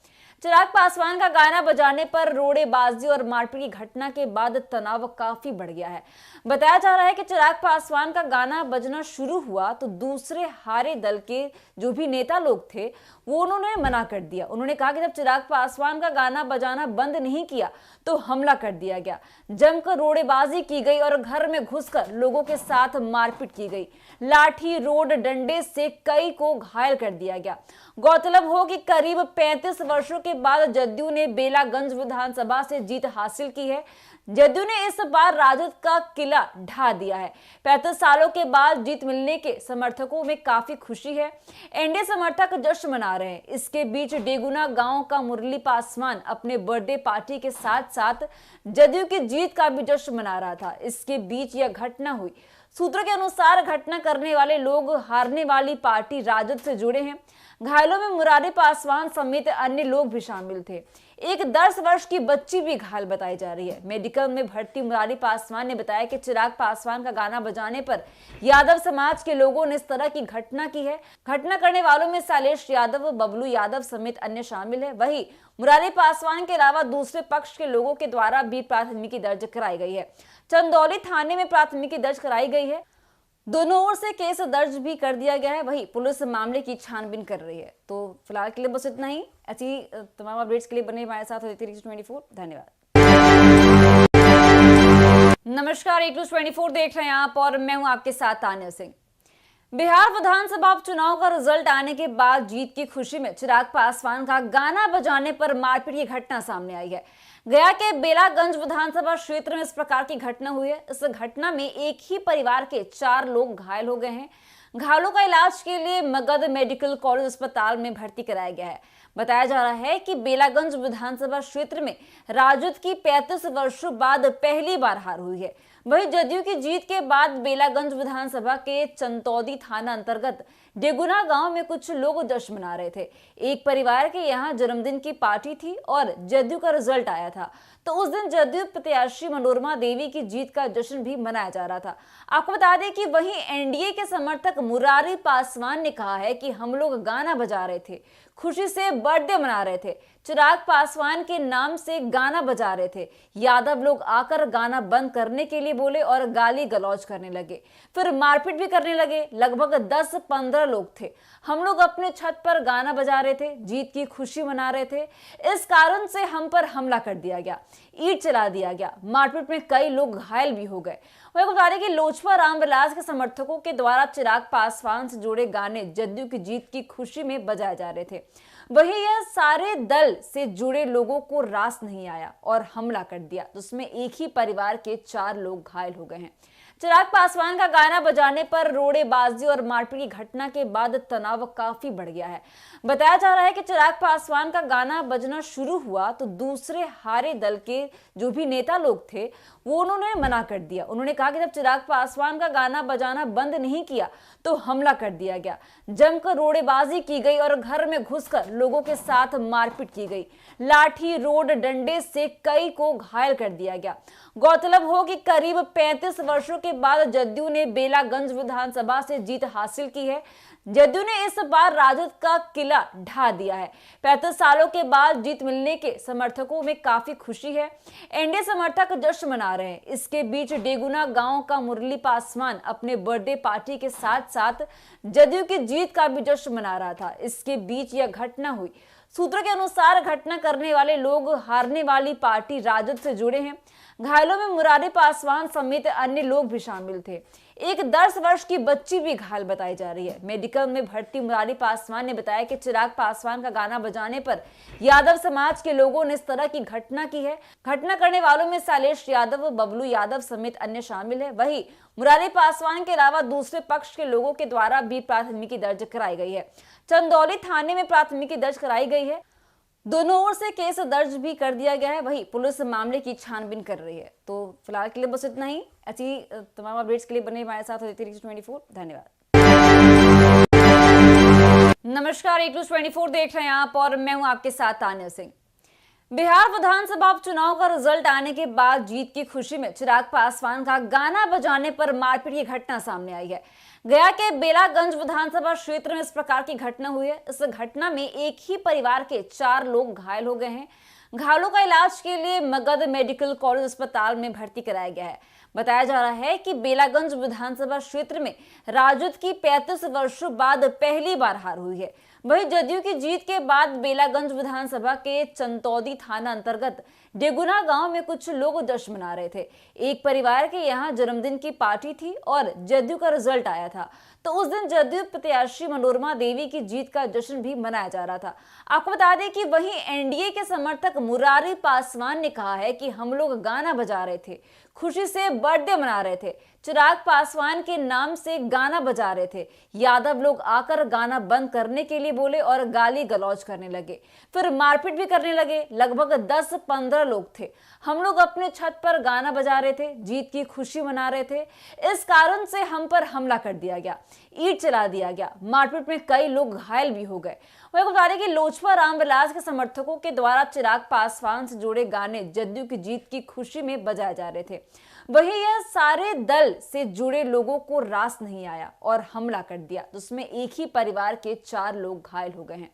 चिराग पासवान का गाना बजाने पर रोड़ेबाजी और मारपीट की घटना के बाद तनाव काफी बढ़ गया है। बताया जा रहा है कि चिराग पासवान का गाना बजना शुरू हुआ तो दूसरे हारे दल के जो भी नेता लोग थे वो उन्होंने मना कर दिया। उन्होंने कहा कि जब चिराग पासवान का गाना बजाना बंद नहीं किया तो हमला कर दिया गया। जमकर रोड़ेबाजी की गई और घर में घुसकर लोगों के साथ मारपीट की गई। लाठी, रोड, डंडे से कई को घायल कर दिया गया। गौरतलब हो कि करीब 35 वर्षों के बाद जदयू ने बेलागंज विधानसभा से जीत हासिल की है। जदयू ने इस बार राजद का किला ढा दिया है। 35 सालों के बाद जीत मिलने के समर्थकों में काफी खुशी है। एनडीए समर्थक जश्न मना रहे हैं। इसके बीच डेगुना गांव का मुरली पासवान अपने बर्थडे पार्टी के साथ साथ जदयू की जीत का भी जश्न मना रहा था। इसके बीच यह घटना हुई। सूत्रों के अनुसार घटना करने वाले लोग हारने वाली पार्टी राजद से जुड़े हैं। घायलों में मुरारी पासवान समेत अन्य लोग भी शामिल थे। एक 10 वर्ष की बच्ची भी घायल बताई जा रही है। मेडिकल में भर्ती मुरारी पासवान ने बताया कि चिराग पासवान का गाना बजाने पर यादव समाज के लोगों ने इस तरह की घटना की है। घटना करने वालों में शैलेश यादव, बबलू यादव समेत अन्य शामिल है। वहीं मुरारी पासवान के अलावा दूसरे पक्ष के लोगों के द्वारा भी प्राथमिकी दर्ज कराई गई है। चंदौली थाने में प्राथमिकी दर्ज कराई गई है। दोनों ओर से केस दर्ज भी कर दिया गया है। वहीं पुलिस मामले की छानबीन कर रही है। तो फिलहाल के लिए बस इतना ही। ऐसी तमाम अपडेट्स के लिए बने हमारे साथ होती रहिए 24। धन्यवाद। नमस्कार, एक न्यूज़ 24 देख रहे हैं आप और मैं हूं आपके साथ तान्या सिंह। बिहार विधानसभा चुनाव का रिजल्ट आने के बाद जीत की खुशी में चिराग पासवान का गाना बजाने पर मारपीट की घटना सामने आई है। गया के बेलागंज विधानसभा क्षेत्र में इस प्रकार की घटना हुई है। इस घटना में एक ही परिवार के 4 लोग घायल हो गए हैं। घायलों का इलाज के लिए मगध मेडिकल कॉलेज अस्पताल में भर्ती कराया गया है। बताया जा रहा है कि बेलागंज विधानसभा क्षेत्र में राजद की 35 वर्षों बाद पहली बार हार हुई है। वहीं जदयू की जीत के बाद बेलागंज विधानसभा के चंतौदी थाना अंतर्गत डेगुना गांव में कुछ लोग जश्न मना रहे थे। एक परिवार के यहां जन्मदिन की पार्टी थी और जदयू का रिजल्ट आया था, तो उस दिन जदयू प्रत्याशी मनोरमा देवी की जीत का जश्न भी मनाया जा रहा था। आपको बता दें कि वहीं एनडीए के समर्थक मुरारी पासवान ने कहा है कि हम लोग गाना बजा रहे थे, खुशी से बर्थडे मना रहे थे, चिराग पासवान के नाम से गाना बजा रहे थे। यादव लोग आकर गाना बंद करने के लिए बोले और गाली गलौज करने लगे, फिर मारपीट भी करने लगे। लगभग 10-15 लोग थे। हम लोग अपने छत पर गाना बजा रहे थे, जीत की खुशी मना रहे थे। इस कारण से हम पर हमला कर दिया गया, ईंट चला दिया गया। मारपीट में कई लोग घायल भी हो गए। वही बता दें कि लोजपा रामविलास के समर्थकों के द्वारा चिराग पासवान से जुड़े गाने जदयू की जीत की खुशी में बजाए जा रहे थे। वही यह सारे दल से जुड़े लोगों को रास नहीं आया और हमला कर दिया, जिसमें एक ही परिवार के 4 लोग घायल हो गए हैं। चिराग पासवान का गाना बजाने पर रोड़ेबाजी और मारपीट की घटना के बाद तनाव काफी बढ़ गया है। बताया जा रहा है कि चिराग पासवान का गाना बजना शुरू हुआ तो दूसरे हारे दल के जो भी नेता लोग थे वो उन्होंने मना कर दिया। उन्होंने कहा कि जब चिराग पासवान का गाना बजाना बंद नहीं किया तो हमला कर दिया गया, जमकर रोड़ेबाजी की गई और घर में घुसकर लोगों के साथ मारपीट की गई। लाठी रोड डंडे से कई को घायल कर दिया गया। गौरतलब हो कि करीब 35 वर्षों के बाद जदयू ने बेलागंज विधानसभा से जीत हासिल की है। जदयू ने इस बार राजद का किला ढा दिया है। 35 सालों के बाद जीत मिलने के समर्थकों में काफी खुशी है। एनडीए समर्थक जश्न मना रहे हैं। इसके बीच डेगुना गांव का मुरली पासवान अपने बर्थडे पार्टी के साथ साथ जदयू की जीत का भी जश्न मना रहा था। इसके बीच यह घटना हुई। सूत्रों के अनुसार घटना करने वाले लोग हारने वाली पार्टी राजद से जुड़े हैं। घायलों में मुरारी पासवान समेत अन्य लोग भी शामिल थे। एक 10 वर्ष की बच्ची भी घायल बताई जा रही है। मेडिकल में भर्ती मुरारी पासवान ने बताया कि चिराग पासवान का गाना बजाने पर यादव समाज के लोगों ने इस तरह की घटना की है। घटना करने वालों में शैलेश यादव, बबलू यादव समेत अन्य शामिल है। वही मुरारी पासवान के अलावा दूसरे पक्ष के लोगों के द्वारा भी प्राथमिकी दर्ज कराई गई है। चंदौली थाने में प्राथमिकी दर्ज कराई गई है। दोनों ओर से केस दर्ज भी कर दिया गया है। वही पुलिस मामले की छानबीन कर रही है। तो फिलहाल के लिए बस इतना ही। ऐसी तमाम अपडेट्स के लिए बने हमारे साथ होते 24। धन्यवाद। नमस्कार, 24 देख रहे हैं आप और मैं हूं आपके साथ तान्या सिंह। बिहार विधानसभा उपचुनाव का रिजल्ट आने के बाद जीत की खुशी में चिराग पासवान का गाना बजाने पर मारपीट की घटना सामने आई है। गया के बेलागंज विधानसभा क्षेत्र में इस प्रकार की घटना हुई है। इस घटना में एक ही परिवार के 4 लोग घायल हो गए हैं। घायलों का इलाज के लिए मगध मेडिकल कॉलेज अस्पताल में भर्ती कराया गया है। बताया जा रहा है कि बेलागंज विधानसभा क्षेत्र में राजद की 35 वर्षों बाद पहली बार हार हुई है। वहीं जदयू की जीत के बाद बेलागंज विधानसभा के चंतौदी थाना अंतर्गत डेगुना गांव में कुछ लोग जश्न मना रहे थे। एक परिवार के यहां जन्मदिन की पार्टी थी और जदयू का रिजल्ट आया था, तो उस दिन जदयू प्रत्याशी मनोरमा देवी की जीत का जश्न भी मनाया जा रहा था। आपको बता दें कि वहीं एनडीए के समर्थक मुरारी पासवान ने कहा है कि हम लोग गाना बजा रहे थे, खुशी से बर्थडे मना रहे थे, चिराग पासवान के नाम से गाना बजा रहे थे। यादव लोग आकर गाना बंद करने के लिए बोले और गाली गलौज करने लगे, फिर मारपीट भी करने लगे। लगभग 10-15 लोग थे। हम लोग अपने छत पर गाना बजा रहे थे, जीत की खुशी मना रहे थे। इस कारण से हम पर हमला कर दिया गया, ईंट चला दिया गया। मारपीट में कई लोग घायल भी हो गए। वही बता दें कि लोजपा रामविलास के समर्थकों के द्वारा चिराग पासवान से जुड़े गाने जदयू की जीत की खुशी में बजाए जा रहे थे। वही यह सारे दल से जुड़े लोगों को रास नहीं आया और हमला कर दिया, जिसमें एक ही परिवार के 4 लोग घायल हो गए हैं।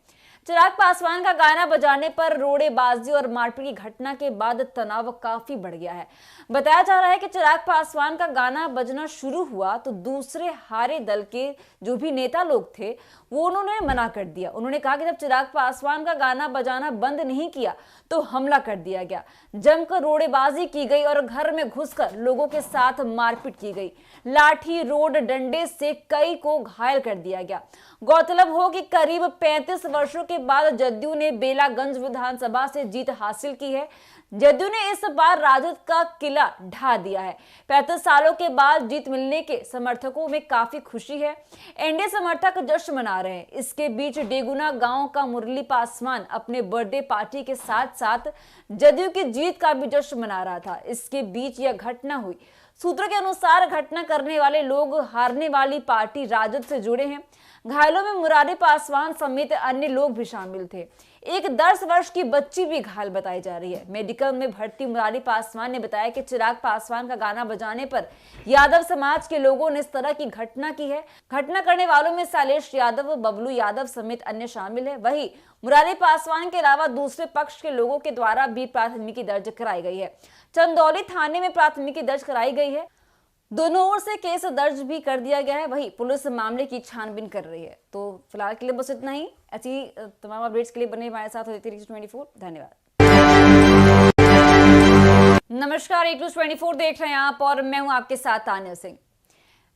चिराग पासवान का गाना बजाने पर रोड़ेबाजी और मारपीट की घटना के बाद तनाव काफी बढ़ गया है। बताया जा रहा है कि चिराग पासवान का गाना बजना शुरू हुआ तो दूसरे हारे दल के जो भी नेता लोग थे वो उन्होंने मना कर दिया। उन्होंने कहा कि जब चिराग पासवान का गाना बजाना बंद नहीं किया तो हमला कर दिया गया, जमकर रोड़ेबाजी की गई और घर में घुसकर लोगों के साथ मारपीट की गई। लाठी रोड डंडे से कई को घायल कर दिया गया। गौरतलब हो कि करीब 35 वर्षों के बाद जदयू ने बेलागंज विधानसभा से जीत हासिल की है। जदयू ने इस बार राजद का किला ढा दिया है। 35 सालों के बाद जीत मिलने के समर्थकों में काफी खुशी है। एनडीए समर्थक जश्न मना रहे हैं। इसके बीच डेगुना गांव का मुरली पासवान अपने बर्थडे पार्टी के साथ साथ जदयू की जीत का भी जश्न मना रहा था। इसके बीच यह घटना हुई। सूत्रों के अनुसार घटना करने वाले लोग हारने वाली पार्टी राजद से जुड़े हैं। घायलों में मुरारी पासवान समेत अन्य लोग भी शामिल थे। एक 10 वर्ष की बच्ची भी घायल बताई जा रही है। मेडिकल में भर्ती मुरारी पासवान ने बताया कि चिराग पासवान का गाना बजाने पर यादव समाज के लोगों ने इस तरह की घटना की है। घटना करने वालों में शैलेश यादव, बबलू यादव समेत अन्य शामिल है। वही मुरारी पासवान के अलावा दूसरे पक्ष के लोगों के द्वारा भी प्राथमिकी दर्ज कराई गई है। चंदौली थाने में प्राथमिकी दर्ज कराई गई है। दोनों ओर से केस दर्ज भी कर दिया गया है। वही पुलिस मामले की छानबीन कर रही है। तो फिलहाल के लिए बस इतना ही। ऐसी तमाम अपडेट्स के लिए बने हमारे साथ होते 24। धन्यवाद। नमस्कार, एक न्यूज 24 देख रहे हैं आप और मैं हूं आपके साथ तान्या सिंह।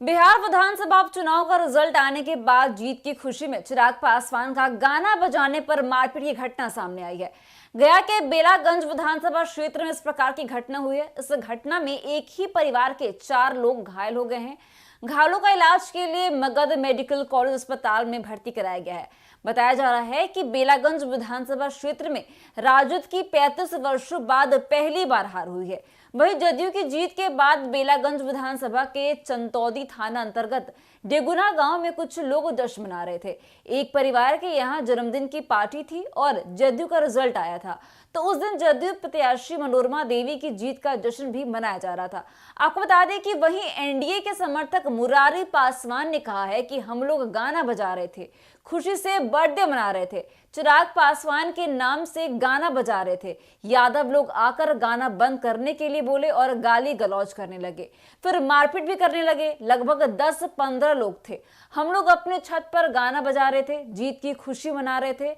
बिहार विधानसभा उपचुनाव का रिजल्ट आने के बाद जीत की खुशी में चिराग पासवान का गाना बजाने पर मारपीट की घटना सामने आई है। गया के बेलागंज विधानसभा क्षेत्र में इस प्रकार की घटना हुई है। इस घटना में एक ही परिवार के 4 लोग घायल हो गए हैं। घायलों का इलाज के लिए मगध मेडिकल कॉलेज अस्पताल में भर्ती कराया गया है। बताया जा रहा है कि बेलागंज विधानसभा क्षेत्र में राजद की 35 वर्षों बाद पहली बार हार हुई है। वहीं जदयू की जीत के बाद बेलागंज विधानसभा के चंदौदी थाना अंतर्गत डेगुना गांव में कुछ लोग जश्न मना रहे थे। एक परिवार के यहां जन्मदिन की पार्टी थी और जदयू का रिजल्ट आया था, तो उस दिन जदयू प्रत्याशी मनोरमा देवी की जीत का जश्न भी मनाया जा रहा था। आपको बता दें कि वहीं एनडीए के समर्थक मुरारी पासवान ने कहा है कि हम लोग गाना बजा रहे थे, खुशी से बर्थडे मना रहे थे, चिराग पासवान के नाम से गाना बजा रहे थे। यादव लोग आकर गाना बंद करने के लिए बोले और गाली गलौज करने लगे, फिर मारपीट भी करने लगे। लगभग 10-15 लोग थे। हम लोग अपने छत पर गाना बजा रहे थे, जीत की खुशी मना रहे थे।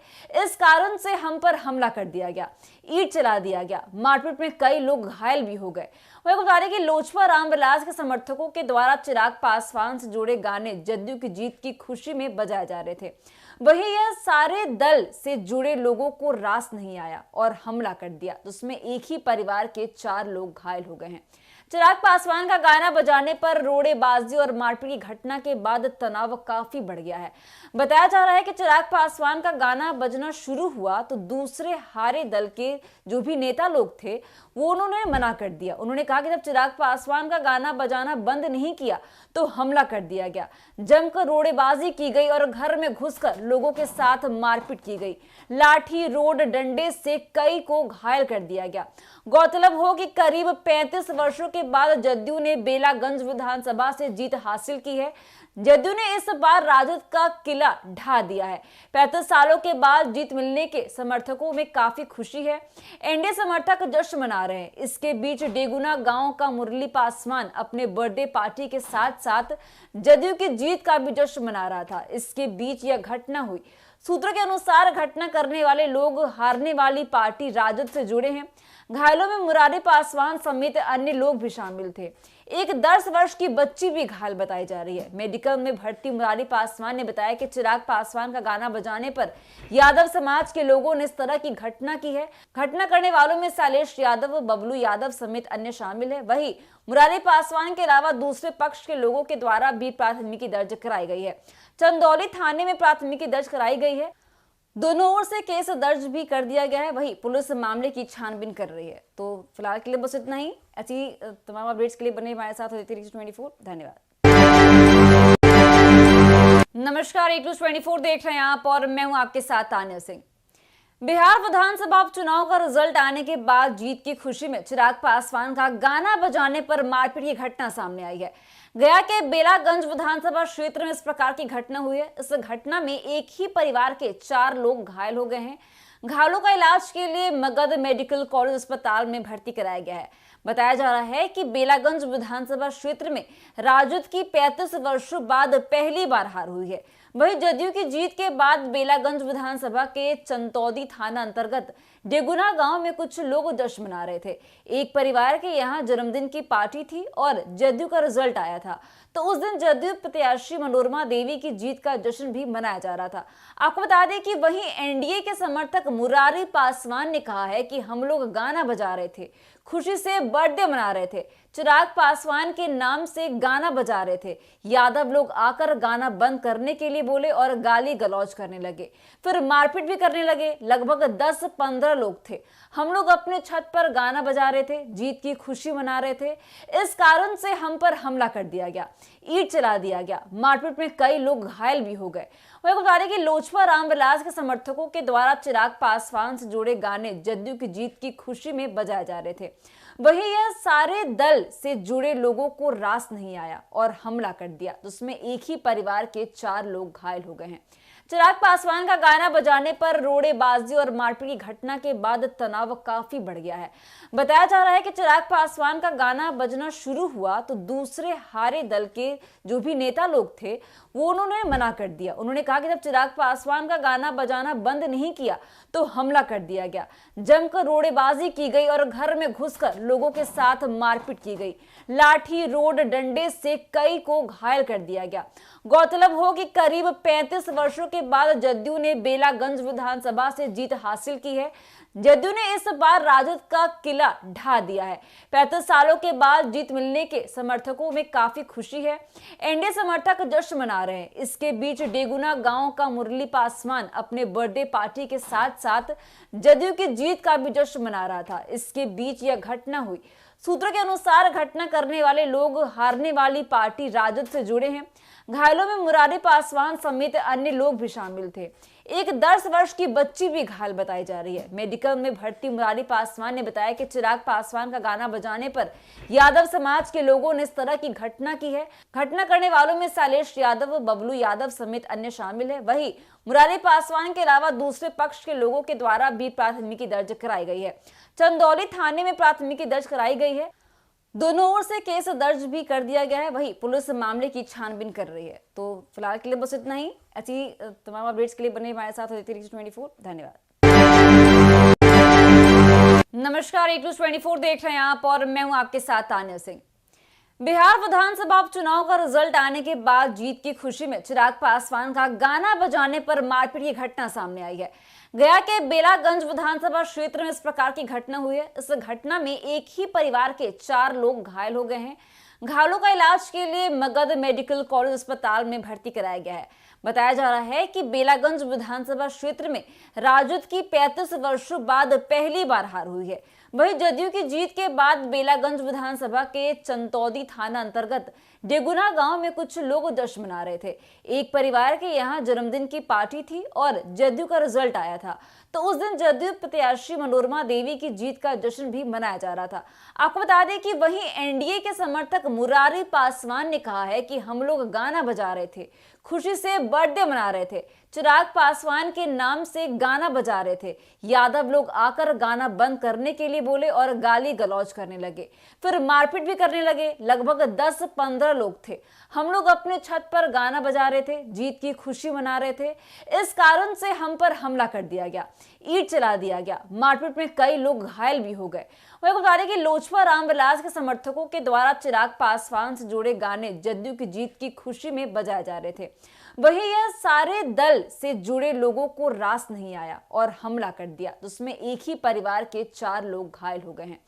इस कारण से हम पर हमला कर दिया गया, ईंट चला दिया गया। मारपीट में कई लोग घायल भी हो गए। वही बता दें कि लोजपा रामविलास के समर्थकों के द्वारा चिराग पासवान से जुड़े गाने जदयू की जीत की खुशी में बजाए जा रहे थे। वहीं यह सारे दल से जुड़े लोगों को रास नहीं आया और हमला कर दिया, तो उसमें एक ही परिवार के 4 लोग घायल हो गए हैं। चिराग पासवान का गाना बजाने पर रोड़ेबाजी और मारपीट की घटना के बाद तनाव काफी बढ़ गया है। बताया जा रहा है कि चिराग पासवान का गाना बजना शुरू हुआ तो दूसरे हारे दल के जो भी नेता लोग थे वो उन्होंने मना कर दिया। उन्होंने कहा कि जब चिराग पासवान का गाना बजाना बंद नहीं किया तो हमला कर दिया गया। जमकर रोड़ेबाजी की गई और घर में घुसकर लोगों के साथ मारपीट की गई। लाठी रोड डंडे से कई को घायल कर दिया गया। गौरतलब हो कि करीब 35 वर्षों के बाद जदयू ने बेलागंज विधानसभा से जीत हासिल की है। जदयू ने इस बार राजद का किला ढा दिया है। 35 सालों के बाद जीत मिलने के समर्थकों में काफी खुशी है। एनडीए समर्थक जश्न मना रहे हैं। इसके बीच डेगुना गांव का मुरली पासवान अपने बर्थडे पार्टी के साथ साथ जदयू की जीत का भी जश्न मना रहा था। इसके बीच यह घटना हुई। सूत्रों के अनुसार घटना करने वाले लोग हारने वाली पार्टी राजद से जुड़े हैं। घायलों में मुरारी पासवान समेत अन्य लोग भी शामिल थे। एक 10 वर्ष की बच्ची भी घायल बताई जा रही है। मेडिकल में भर्ती मुरारी पासवान ने बताया कि चिराग पासवान का गाना बजाने पर यादव समाज के लोगों ने इस तरह की घटना की है। घटना करने वालों में शैलेश यादव, बबलू यादव समेत अन्य शामिल है। वहीं मुरारी पासवान के अलावा दूसरे पक्ष के लोगों के द्वारा भी प्राथमिकी दर्ज कराई गई है। चंदौली थाने में प्राथमिकी दर्ज कराई गई है। दोनों ओर से केस दर्ज भी कर दिया गया है। वही पुलिस मामले की छानबीन कर रही है। तो फिलहाल के लिए बस इतना ही। ऐसी तमाम अपडेट्स के लिए बने हमारे साथ होती रहिए 24। धन्यवाद। नमस्कार, एक न्यूज 24 देख रहे हैं आप और मैं हूं आपके साथ तान्या सिंह। बिहार विधानसभा उपचुनाव का रिजल्ट आने के बाद जीत की खुशी में चिराग पासवान का गाना बजाने पर मारपीट की घटना सामने आई है। गया के बेलागंज विधानसभा क्षेत्र में इस प्रकार की घटना हुई है। इस घटना में एक ही परिवार के 4 लोग घायल हो गए हैं। घायलों का इलाज के लिए मगध मेडिकल कॉलेज अस्पताल में भर्ती कराया गया है। बताया जा रहा है कि बेलागंज विधानसभा क्षेत्र में राजद की 35 वर्षों बाद पहली बार हार हुई है। वहीं जदयू की जीत के बाद बेलागंज विधानसभा के चंदौदी थाना अंतर्गत डेगुना गांव में कुछ लोग जश्न मना रहे थे। एक परिवार के यहां जन्मदिन की पार्टी थी और जदयू का रिजल्ट आया था, तो उस दिन जदयू प्रत्याशी मनोरमा देवी की जीत का जश्न भी मनाया जा रहा था। आपको बता दें कि वहीं एनडीए के समर्थक मुरारी पासवान ने कहा है कि हम लोग गाना बजा रहे थे, खुशी से बर्थडे मना रहे थे, चिराग पासवान के नाम से गाना बजा रहे थे। यादव लोग आकर गाना बंद करने के लिए बोले और गाली गलौज करने लगे, फिर मारपीट भी करने लगे। लगभग 10-15 लोग थे। हम लोग अपने छत पर गाना बजा रहे थे, जीत की खुशी मना रहे थे। इस कारण से हम पर हमला कर दिया गया, ईंट चला दिया गया। मारपीट में कई लोग घायल भी हो गए। वही बता दें कि लोजपा रामविलास के समर्थकों के द्वारा चिराग पासवान से जुड़े गाने जदयू की जीत की खुशी में बजाए जा रहे थे। वहीं यह सारे दल से जुड़े लोगों को रास नहीं आया और हमला कर दिया, तो उसमें एक ही परिवार के 4 लोग घायल हो गए हैं। चिराग पासवान का गाना बजाने पर रोड़ेबाजी और मारपीट की घटना के बाद तनाव काफी बढ़ गया है। बताया जा रहा है कि चिराग पासवान का गाना बजना शुरू हुआ तो दूसरे हारे दल के जो भी नेता लोग थे वो उन्होंने मना कर दिया। उन्होंने कहा कि जब चिराग पासवान का गाना बजाना बंद नहीं किया तो हमला कर दिया गया, जमकर रोड़ेबाजी की गई और घर में घुसकर लोगों के साथ मारपीट की गई। लाठी रोड डंडे से कई को घायल कर दिया गया। गौरतलब हो कि करीब 35 वर्षों के बाद जदयू ने बेलागंज विधानसभा से जीत हासिल की है। जदयू ने इस बार राजद का किला ढा दिया है। 35 सालों के बाद जीत मिलने के समर्थकों में काफी खुशी है। एनडीए समर्थक जश्न मना रहे हैं। इसके बीच डेगुना गांव का मुरली पासवान अपने बर्थडे पार्टी के साथ साथ जदयू की जीत का भी जश्न मना रहा था। इसके बीच यह घटना हुई। सूत्रों के अनुसार घटना करने वाले लोग हारने वाली पार्टी राजद से जुड़े हैं। घायलों में मुरारी पासवान समेत अन्य लोग भी शामिल थे। एक 10 वर्ष की बच्ची भी घायल बताई जा रही है। मेडिकल में भर्ती मुरारी पासवान ने बताया कि चिराग पासवान का गाना बजाने पर यादव समाज के लोगों ने इस तरह की घटना की है। घटना करने वालों में शैलेश यादव, बबलू यादव समेत अन्य शामिल है। वहीं मुरारी पासवान के अलावा दूसरे पक्ष के लोगों के द्वारा भी प्राथमिकी दर्ज कराई गई है। चंदौली थाने में प्राथमिकी दर्ज कराई गई है। दोनों ओर से केस दर्ज भी कर दिया गया है। वहीं पुलिस मामले की छानबीन कर रही है। तो फिलहाल के लिए बस इतना ही। ऐसी तमाम अपडेट्स के लिए बने हमारे साथ होते 24। धन्यवाद। नमस्कार, 24 देख रहे हैं आप और मैं हूं आपके साथ तान्या सिंह। बिहार विधानसभा चुनाव का रिजल्ट आने के बाद जीत की खुशी में चिराग पासवान का गाना बजाने पर मारपीट की घटना सामने आई है। गया के बेलागंज विधानसभा क्षेत्र में इस प्रकार की घटना हुई है। इस घटना में एक ही परिवार के 4 लोग घायल हो गए हैं। घायलों का इलाज के लिए मगध मेडिकल कॉलेज अस्पताल में भर्ती कराया गया है। बताया जा रहा है कि बेलागंज विधानसभा क्षेत्र में राजद की 35 वर्षों बाद पहली बार हार हुई है। वहीं जदयू की जीत के बाद बेलागंज विधानसभा के चंतौदी थाना अंतर्गत डेगुना गांव में कुछ लोग जश्न मना रहे थे। एक परिवार के यहां जन्मदिन की पार्टी थी और जदयू का रिजल्ट आया था, तो उस दिन जदयू प्रत्याशी मनोरमा देवी की जीत का जश्न भी मनाया जा रहा था। आपको बता दें कि वहीं एनडीए के समर्थक मुरारी पासवान ने कहा है कि हम लोग गाना बजा रहे थे, खुशी से बर्थडे मना रहे थे, चिराग पासवान के नाम से गाना बजा रहे थे। यादव लोग आकर गाना बंद करने के लिए बोले और गाली गलौज करने लगे, फिर मारपीट भी करने लगे। लगभग 10-15 लोग थे। हम लोग अपने छत पर गाना बजा रहे थे, जीत की खुशी मना रहे थे। इस कारण से हम पर हमला कर दिया गया, ईंट चला दिया गया। मारपीट में कई लोग घायल भी हो गए। वही बता दें कि लोजपा रामविलास के समर्थकों के द्वारा चिराग पासवान से जुड़े गाने जदयू की जीत की खुशी में बजाए जा रहे थे। वहीं यह सारे दल से जुड़े लोगों को रास नहीं आया और हमला कर दिया, जिसमें एक ही परिवार के 4 लोग घायल हो गए हैं।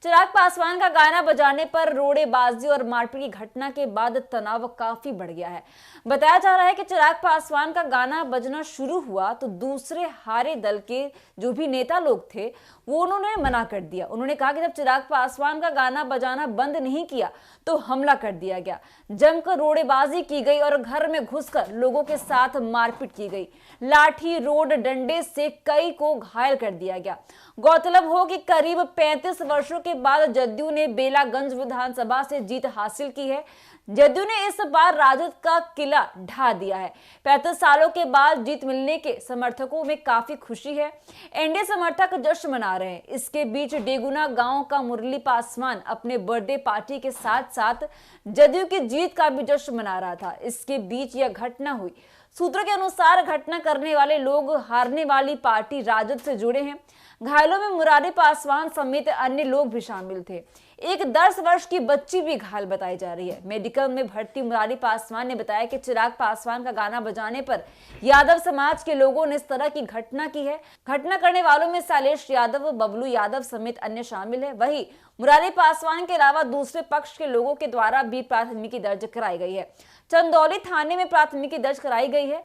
चिराग पासवान का गाना बजाने पर रोड़ेबाजी और मारपीट की घटना के बाद तनाव काफी बढ़ गया है। बताया जा रहा है कि चिराग पासवान का गाना बजना शुरू हुआ तो दूसरे हारे दल के जो भी नेता लोग थे वो उन्होंने मना कर दिया। उन्होंने कहा कि जब चिराग पासवान का गाना बजाना बंद नहीं किया तो हमला कर दिया गया, जमकर रोड़ेबाजी की गई और घर में घुसकर लोगों के साथ मारपीट की गई। लाठी रोड डंडे से कई को घायल कर दिया गया। गौरतलब हो कि करीब 35 वर्षों के बाद जदयू ने बेलागंज विधानसभा से जीत हासिल की है। जदयू ने इस बार राजद का किला ढा दिया है। 35 सालों के बाद जीत मिलने के समर्थकों में काफी खुशी है। एनडीए समर्थक जश्न मना रहे हैं। इसके बीच डेगुना गांव का मुरली पासवान अपने बर्थडे पार्टी के साथ साथ जदयू की जीत का भी जश्न मना रहा था। इसके बीच यह घटना हुई। सूत्रों के अनुसार घटना करने वाले लोग हारने वाली पार्टी राजद से जुड़े हैं। घायलों में मुरारी पासवान समेत अन्य लोग भी शामिल थे। एक 10 वर्ष की बच्ची भी घायल बताई जा रही है। मेडिकल में भर्ती मुरारी पासवान ने बताया कि चिराग पासवान का गाना बजाने पर यादव समाज के लोगों ने इस तरह की घटना की है। घटना करने वालों में शैलेश यादव, बबलू यादव समेत अन्य शामिल है। वहीं मुरारी पासवान के अलावा दूसरे पक्ष के लोगों के द्वारा भी प्राथमिकी दर्ज कराई गई है। चंदौली थाने में प्राथमिकी दर्ज कराई गई है।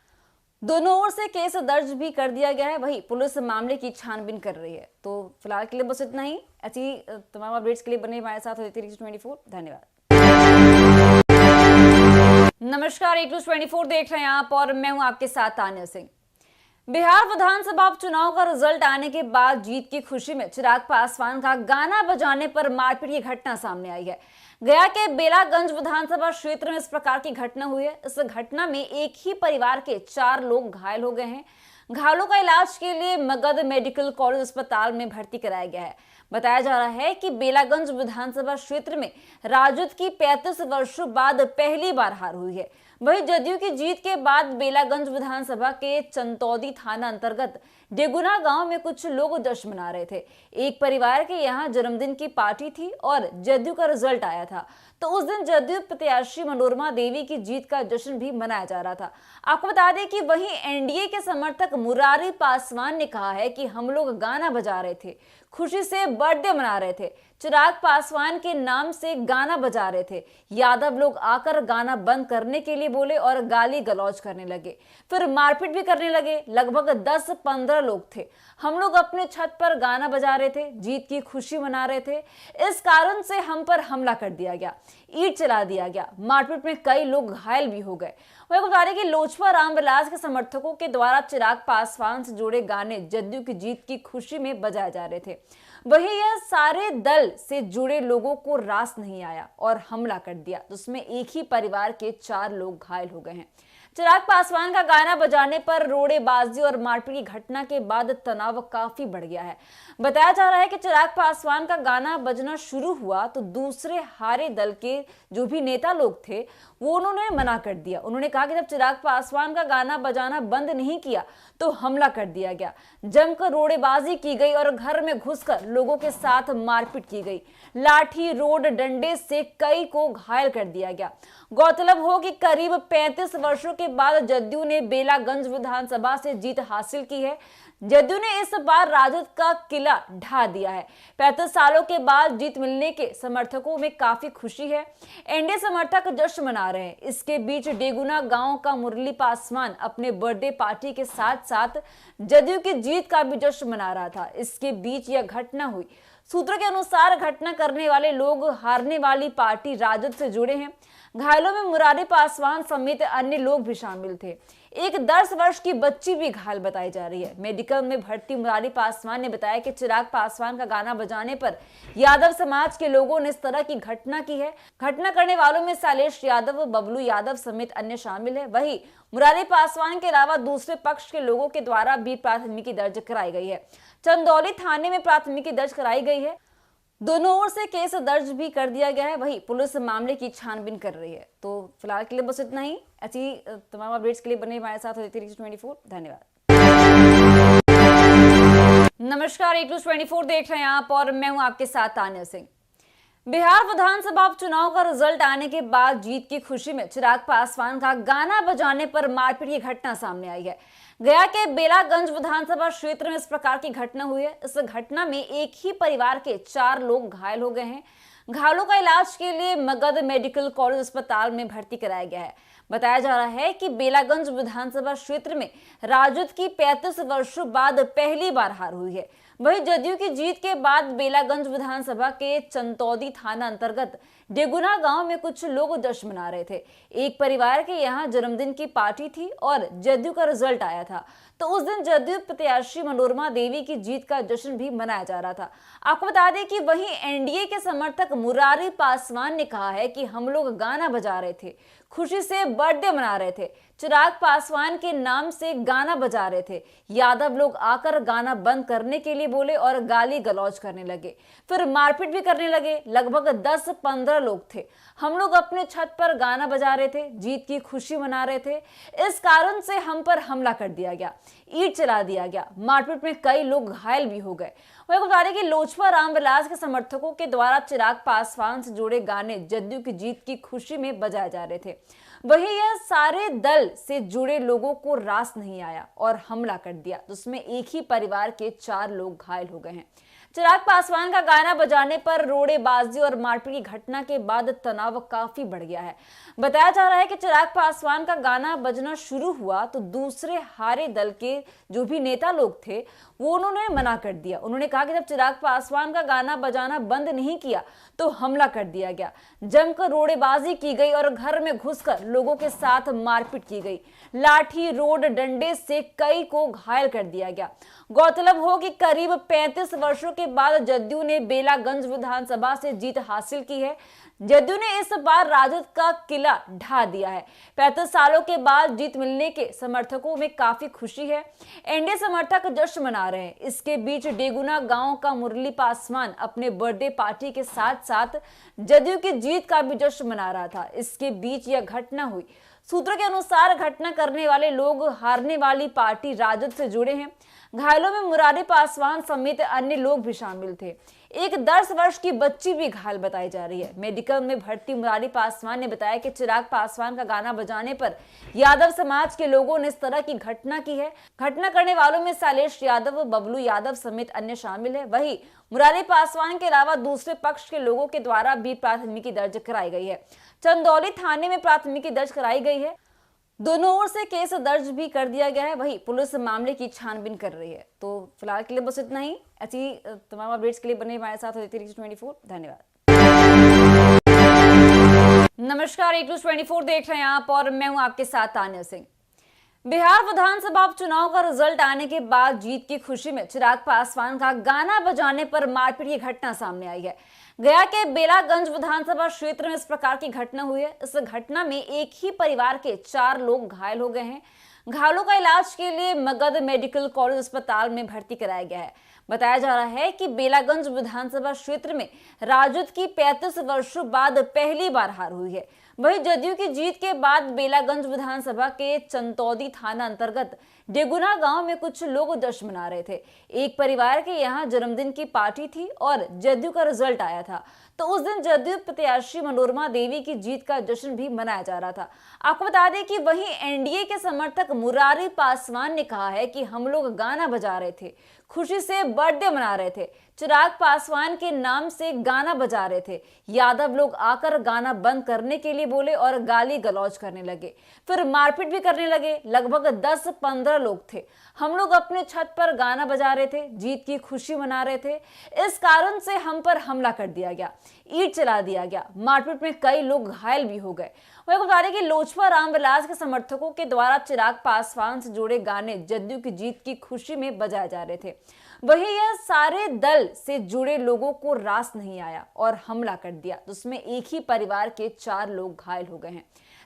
दोनों ओर से केस दर्ज भी कर दिया गया है। वहीं पुलिस मामले की छानबीन कर रही है। तो फिलहाल के लिए बस इतना ही। ऐसी तमाम अपडेट्स के लिए बने हमारे साथ होते 24। धन्यवाद। नमस्कार, 24 देख रहे हैं आप और मैं हूं आपके साथ तान्या सिंह। बिहार विधानसभा चुनाव का रिजल्ट आने के बाद जीत की खुशी में चिराग पासवान का गाना बजाने पर मारपीट की घटना सामने आई है। गया के बेलागंज विधानसभा क्षेत्र में इस प्रकार की घटना हुई है। इस घटना में एक ही परिवार के 4 लोग घायल हो गए हैं। घायलों का इलाज के लिए मगध मेडिकल कॉलेज अस्पताल में भर्ती कराया गया है। बताया जा रहा है कि बेलागंज विधानसभा क्षेत्र में राजद की 35 वर्षों बाद पहली बार हार हुई है। वहीं जदयू की जीत के बाद बेलागंज विधानसभा के चंदौदी थाना अंतर्गत डेगुना गांव में कुछ लोग जश्न मना रहे थे। एक परिवार के यहां जन्मदिन की पार्टी थी और जदयू का रिजल्ट आया था, तो उस दिन जदयू प्रत्याशी मनोरमा देवी की जीत का जश्न भी मनाया जा रहा था। आपको बता दें कि वहीं एनडीए के समर्थक मुरारी पासवान ने कहा है कि हम लोग गाना बजा रहे थे, खुशी से बर्थडे मना रहे थे, चिराग पासवान के नाम से गाना बजा रहे थे। यादव लोग आकर गाना बंद करने के लिए बोले और गाली गलौज करने लगे, फिर मारपीट भी करने लगे। लगभग 10-15 लोग थे। हम लोग अपने छत पर गाना बजा रहे थे, जीत की खुशी मना रहे थे। इस कारण से हम पर हमला कर दिया गया, ईंट चला दिया गया। मारपीट में कई लोग घायल भी हो गए। वही बता दें कि लोजपा रामविलास के समर्थकों के द्वारा चिराग पासवान से जुड़े गाने जदयू की जीत की खुशी में बजाए जा रहे थे। वहीं यह सारे दल से जुड़े लोगों को रास नहीं आया और हमला कर दिया, जिसमें एक ही परिवार के 4 लोग घायल हो गए हैं। चिराग पासवान का गाना बजाने पर रोड़ेबाजी और मारपीट की घटना के बाद तनाव काफी बढ़ गया है। बताया जा रहा है कि चिराग पासवान का गाना बजना शुरू हुआ तो दूसरे हारे दल के जो भी नेता लोग थे वो उन्होंने मना कर दिया। उन्होंने कहा कि जब चिराग पासवान का गाना बजाना बंद नहीं किया तो हमला कर दिया गया। जमकर रोड़ेबाजी की गई और घर में घुसकर लोगों के साथ मारपीट की गई। लाठी रोड डंडे से कई को घायल कर दिया गया। गौरतलब हो कि करीब 35 वर्षों के बाद जदयू ने बेलागंज विधानसभा से जीत हासिल की है। जदयू ने इस बार राजद का किला ढा दिया है। 35 सालों के बाद जीत मिलने के समर्थकों में काफी खुशी है। एनडीए समर्थक जश्न मना रहे हैं। इसके बीच डेगुना गांव का मुरली पासवान अपने बर्थडे पार्टी के साथ साथ जदयू की जीत का भी जश्न मना रहा था। इसके बीच यह घटना हुई। सूत्रों के अनुसार घटना करने वाले लोग हारने वाली पार्टी राजद से जुड़े हैं। घायलों में मुरारी पासवान समेत अन्य लोग भी शामिल थे। एक 10 वर्ष की बच्ची भी घायल बताई जा रही है। मेडिकल में भर्ती मुरारी पासवान ने बताया कि चिराग पासवान का गाना बजाने पर यादव समाज के लोगों ने इस तरह की घटना की है। घटना करने वालों में शैलेश यादव, बबलू यादव समेत अन्य शामिल है। वहीं मुरारी पासवान के अलावा दूसरे पक्ष के लोगों के द्वारा भी प्राथमिकी दर्ज कराई गई है। चंदौली थाने में प्राथमिकी दर्ज कराई गई है। दोनों ओर से केस दर्ज भी कर दिया गया है। वही पुलिस मामले की छानबीन कर रही है। तो फिलहाल के लिए बस इतना ही। ऐसी तमाम अपडेट्स के लिए बने हमारे साथ होती रहिए 24। धन्यवाद। नमस्कार, 24 देख रहे हैं आप और मैं हूं आपके साथ तान्या सिंह। बिहार विधानसभा चुनाव का रिजल्ट आने के बाद जीत की खुशी में चिराग पासवान का गाना बजाने पर मारपीट की घटना सामने आई है। गया के बेलागंज विधानसभा क्षेत्र में इस प्रकार की घटना हुई है। इस घटना में एक ही परिवार के 4 लोग घायल हो गए हैं। घायलों का इलाज के लिए मगध मेडिकल कॉलेज अस्पताल में भर्ती कराया गया है। बताया जा रहा है कि बेलागंज विधानसभा क्षेत्र में राजद की 35 वर्षों बाद पहली बार हार हुई है। वहीं जदयू की जीत के बाद बेलागंज विधानसभा के चंदौदी थाना अंतर्गत डेगुना गांव में कुछ लोग जश्न मना रहे थे। एक परिवार के यहां जन्मदिन की पार्टी थी और जदयू का रिजल्ट आया था, तो उस दिन जदयू प्रत्याशी मनोरमा देवी की जीत का जश्न भी मनाया जा रहा था। आपको बता दें कि वहीं एनडीए के समर्थक मुरारी पासवान ने कहा है कि हम लोग गाना बजा रहे थे, खुशी से बर्थडे मना रहे थे, चिराग पासवान के नाम से गाना बजा रहे थे। यादव लोग आकर गाना बंद करने के लिए बोले और गाली गलौज करने लगे, फिर मारपीट भी करने लगे। लगभग 10-15 लोग थे। हम लोग अपने छत पर गाना बजा रहे थे, जीत की खुशी मना रहे थे। इस कारण से हम पर हमला कर दिया गया, ईंट चला दिया गया। मारपीट में कई लोग घायल भी हो गए। वही बता दें कि लोजपा रामविलास के समर्थकों के द्वारा चिराग पासवान से जुड़े गाने जदयू की जीत की खुशी में बजाए जा रहे थे। वहीं यह सारे दल से जुड़े लोगों को रास नहीं आया और हमला कर दिया, जिसमें एक ही परिवार के 4 लोग घायल हो गए हैं। चिराग पासवान का गाना बजाने पर रोड़ेबाजी और मारपीट की घटना के बाद तनाव काफी बढ़ गया है। बताया जा रहा है कि चिराग पासवान का गाना बजना शुरू हुआ तो दूसरे हारे दल के जो भी नेता लोग थे वो उन्होंने मना कर दिया। उन्होंने कहा कि जब चिराग पासवान का गाना बजाना बंद नहीं किया तो हमला कर दिया गया। जमकर रोड़ेबाजी की गई और घर में घुसकर लोगों के साथ मारपीट की गई। लाठी रोड डंडे से कई को घायल कर दिया गया। गौरतलब हो कि करीब 35 वर्षों के बाद जदयू ने बेलागंज विधानसभा से जीत हासिल की है। जदयू ने इस बार राजद का किला ढा दिया है। 35 सालों के बाद जीत मिलने के समर्थकों में काफी खुशी है। एनडीए समर्थक जश्न मना रहे हैं। इसके बीच डेगुना गांव का मुरली पासवान अपने बर्थडे पार्टी के साथ साथ जदयू की जीत का भी जश्न मना रहा था। इसके बीच यह घटना हुई। सूत्रों के अनुसार घटना करने वाले लोग हारने वाली पार्टी राजद से जुड़े हैं। घायलों में मुरारी पासवान समेत अन्य लोग भी शामिल थे। एक 10 वर्ष की बच्ची भी घायल बताई जा रही है। मेडिकल में भर्ती मुरारी पासवान ने बताया कि चिराग पासवान का गाना बजाने पर यादव समाज के लोगों ने इस तरह की घटना की है। घटना करने वालों में शैलेश यादव, बबलू यादव समेत अन्य शामिल है। वहीं मुरारी पासवान के अलावा दूसरे पक्ष के लोगों के द्वारा भी प्राथमिकी दर्ज कराई गई है। चंदौली थाने में प्राथमिकी दर्ज कराई गई है। दोनों ओर से केस दर्ज भी कर दिया गया है। वहीं पुलिस मामले की छानबीन कर रही है। तो फिलहाल के लिए बस इतना ही। ऐसी तमाम अपडेट्स के लिए बने हमारे साथ होती रहिए 24। धन्यवाद। नमस्कार, 24 देख रहे हैं आप और मैं हूं आपके साथ तान्या सिंह। बिहार विधानसभा चुनाव का रिजल्ट आने के बाद जीत की खुशी में चिराग पासवान का गाना बजाने पर मारपीट की घटना सामने आई है। गया के बेलागंज विधानसभा क्षेत्र में इस प्रकार की घटना हुई है। इस घटना में एक ही परिवार के 4 लोग घायल हो गए हैं। घायलों का इलाज के लिए मगध मेडिकल कॉलेज अस्पताल में भर्ती कराया गया है। बताया जा रहा है कि बेलागंज विधानसभा क्षेत्र में राजद की 35 वर्षों बाद पहली बार हार हुई है। वहीं जदयू की जीत के बाद बेलागंज विधानसभा के चंतौदी थाना अंतर्गत डेगुना गांव में कुछ लोग जश्न मना रहे थे। एक परिवार के यहां जन्मदिन की पार्टी थी और जदयू का रिजल्ट आया था, तो उस दिन जदयू प्रत्याशी मनोरमा देवी की जीत का जश्न भी मनाया जा रहा था। आपको बता दें कि वहीं एनडीए के समर्थक मुरारी पासवान ने कहा है कि हम लोग गाना बजा रहे थे, खुशी से बर्थडे मना रहे थे, चिराग पासवान के नाम से गाना बजा रहे थे। यादव लोग आकर गाना बंद करने के लिए बोले और गाली गलौज करने लगे, फिर मारपीट भी करने लगे। लगभग 10-15 लोग थे। हम लोग अपने छत पर गाना बजा रहे थे, जीत की खुशी मना रहे थे। इस कारण से हम पर हमला कर दिया गया, ईंट चला दिया गया। मारपीट में कई लोग घायल भी हो गए। वही बता दें कि लोजपा रामविलास के समर्थकों के द्वारा चिराग पासवान से जुड़े गाने जदयू की जीत की खुशी में बजाए जा रहे थे। वहीं यह सारे दल से जुड़े लोगों को रास नहीं आया और हमला कर दिया, जिसमें एक ही परिवार के 4 लोग घायल हो गए हैं।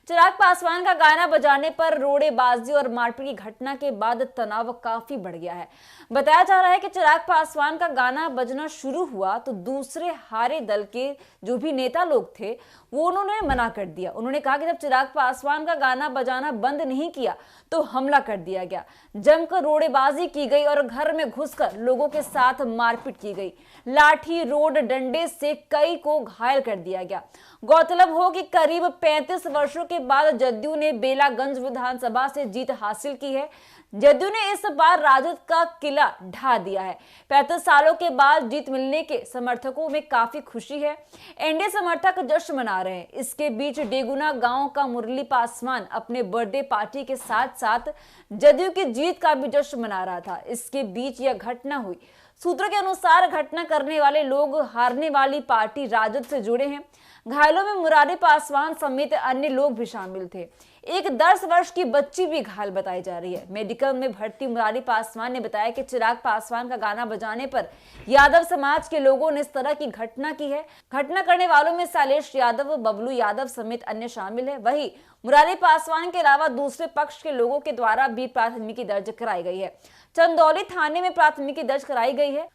चिराग पासवान का गाना बजाने पर रोड़ेबाजी और मारपीट की घटना के बाद तनाव काफी बढ़ गया है। बताया जा रहा है कि चिराग पासवान का गाना बजना शुरू हुआ तो दूसरे हारे दल के जो भी नेता लोग थे वो उन्होंने मना कर दिया। उन्होंने कहा कि जब चिराग पासवान का गाना बजाना बंद नहीं किया तो हमला कर दिया गया। जमकर रोड़ेबाजी की गई और घर में घुसकर लोगों के साथ मारपीट की गई। लाठी, रोड, डंडे से कई को घायल कर दिया गया। गौरतलब हो कि करीब 35 वर्षों के बाद जदयू ने बेलागंज विधानसभा से जीत हासिल की है। जदयू ने इस बार राजद का किला ढा दिया है। 35 सालों के बाद जीत मिलने के समर्थकों में काफी खुशी है। एनडीए समर्थक जश्न मना रहे हैं। इसके बीच डेगुना गांव का मुरली पासवान अपने बर्थडे पार्टी के साथ साथ जदयू की जीत का भी जश्न मना रहा था। इसके बीच यह घटना हुई। सूत्रों के अनुसार घटना करने वाले लोग हारने वाली पार्टी राजद से जुड़े हैं। घायलों में मुरारी पासवान समेत अन्य लोग भी शामिल थे। एक 10 वर्ष की बच्ची भी घायल बताई जा रही है। मेडिकल में भर्ती मुरारी पासवान ने बताया कि चिराग पासवान का गाना बजाने पर यादव समाज के लोगों ने इस तरह की घटना की है। घटना करने वालों में शैलेश यादव, बबलू यादव समेत अन्य शामिल है। वहीं मुरारी पासवान के अलावा दूसरे पक्ष के लोगों के द्वारा भी प्राथमिकी दर्ज कराई गई है। चंदौली थाने में प्राथमिकी दर्ज कराई गई है।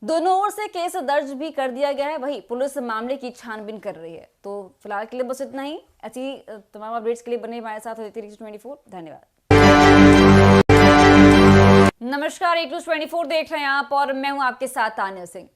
दोनों ओर से केस दर्ज भी कर दिया गया है। वहीं पुलिस मामले की छानबीन कर रही है। तो फिलहाल के लिए बस इतना ही। ऐसी तमाम अपडेट्स के लिए बने हमारे साथ होती रहिए 24। धन्यवाद। नमस्कार, 24 देख रहे हैं आप और मैं हूं आपके साथ तान्या सिंह।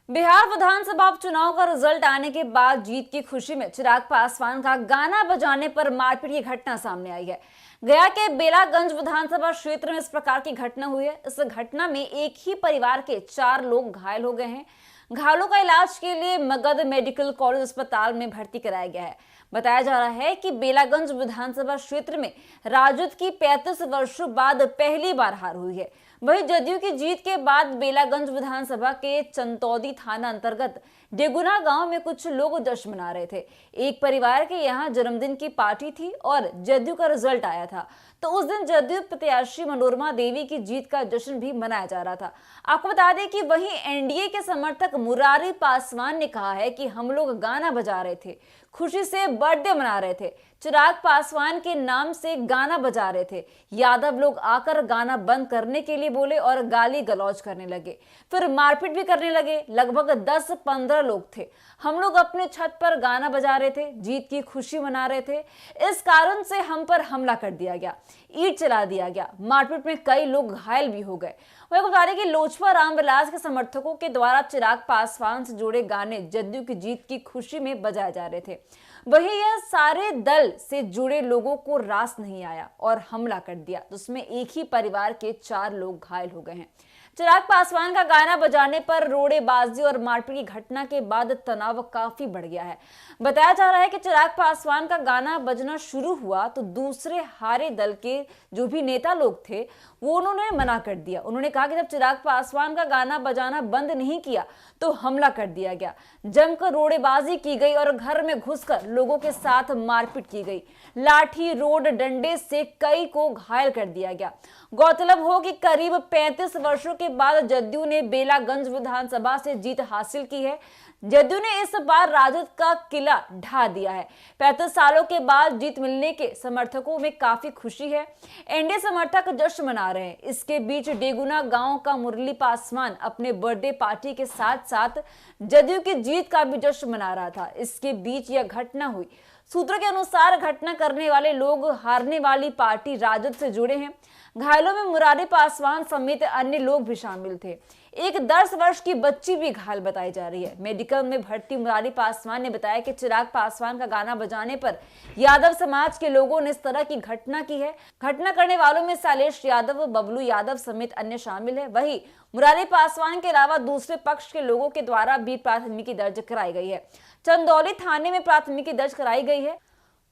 बिहार विधानसभा चुनाव का रिजल्ट आने के बाद जीत की खुशी में चिराग पासवान का गाना बजाने पर मारपीट की घटना सामने आई है। गया के बेलागंज विधानसभा क्षेत्र में इस प्रकार की घटना हुई है। इस घटना में एक ही परिवार के 4 लोग घायल हो गए हैं। घायलों का इलाज के लिए मगध मेडिकल कॉलेज अस्पताल में भर्ती कराया गया है। बताया जा रहा है कि बेलागंज विधानसभा क्षेत्र में राजद की 35 वर्षों बाद पहली बार हार हुई है। वहीं जदयू की जीत के बाद बेलागंज विधानसभा के चंदौदी थाना अंतर्गत डेगुना गांव में कुछ लोग जश्न मना रहे थे। एक परिवार के यहां जन्मदिन की पार्टी थी और जदयू का रिजल्ट आया था, तो उस दिन जदयू प्रत्याशी मनोरमा देवी की जीत का जश्न भी मनाया जा रहा था। आपको बता दें कि वहीं एनडीए के समर्थक मुरारी पासवान ने कहा है कि हम लोग गाना बजा रहे थे, खुशी से बर्थडे मना रहे थे, चिराग पासवान के नाम से गाना बजा रहे थे। यादव लोग आकर गाना बंद करने के लिए बोले और गाली गलौज करने लगे, फिर मारपीट भी करने लगे। लगभग 10-15 लोग थे। हम लोग अपने छत पर गाना बजा रहे थे, जीत की खुशी मना रहे थे। इस कारण से हम पर हमला कर दिया गया, ईंट चला दिया गया। मारपीट में कई लोग घायल भी हो गए। वही बता दें कि लोजपा रामविलास के समर्थकों के द्वारा चिराग पासवान से जुड़े गाने जदयू की जीत की खुशी में बजाए जा रहे थे। वहीं यह सारे दल से जुड़े लोगों को रास नहीं आया और हमला कर दिया, जिसमें एक ही परिवार के 4 लोग घायल हो गए हैं। चिराग पासवान का गाना बजाने पर रोड़ेबाजी और मारपीट की घटना के बाद तनाव काफी बढ़ गया है। बताया जा रहा है कि चिराग पासवान का गाना बजना शुरू हुआ तो दूसरे हारे दल के जो भी नेता लोग थे वो उन्होंने मना कर दिया। उन्होंने कहा कि जब चिराग पासवान का गाना बजाना बंद नहीं किया तो हमला कर दिया गया, जमकर रोड़ेबाजी की गई और घर में घुसकर लोगों के साथ मारपीट की गई। लाठी रोड डंडे से कई को घायल कर दिया गया। गौरतलब हो कि करीब 35 वर्षों के बाद जदयू ने बेलागंज विधानसभा से जीत हासिल की है। जदयू ने इस बार राजद का किला ढा दिया है। 35 सालों के बाद जीत मिलने के समर्थकों में काफी खुशी है। एनडीए समर्थक जश्न मना रहे हैं। इसके बीच डेगुना गांव का मुरली पासवान अपने बर्थडे पार्टी के साथ साथ जदयू की जीत का भी जश्न मना रहा था। इसके बीच यह घटना हुई। सूत्रों के अनुसार घटना करने वाले लोग हारने वाली पार्टी राजद से जुड़े हैं। घायलों में मुरारी पासवान समेत अन्य लोग भी शामिल थे। एक 10 वर्ष की बच्ची भी घायल बताई जा रही है। मेडिकल में भर्ती मुरारी पासवान ने बताया कि चिराग पासवान का गाना बजाने पर यादव समाज के लोगों ने इस तरह की घटना की है। घटना करने वालों में शैलेश यादव, बबलू यादव समेत अन्य शामिल है। वहीं मुरारी पासवान के अलावा दूसरे पक्ष के लोगों के द्वारा भी प्राथमिकी दर्ज कराई गई है। चंदौली थाने में प्राथमिकी दर्ज कराई गई है।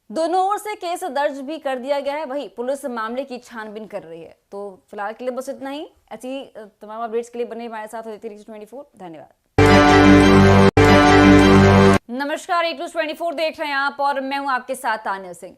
दोनों ओर से केस दर्ज भी कर दिया गया है। वही पुलिस मामले की छानबीन कर रही है। तो फिलहाल के लिए बस इतना ही। ऐसी तमाम अपडेट्स के लिए बने हमारे साथ होते 24। धन्यवाद। नमस्कार, 24 देख रहे हैं आप और मैं हूं आपके साथ तान्या सिंह।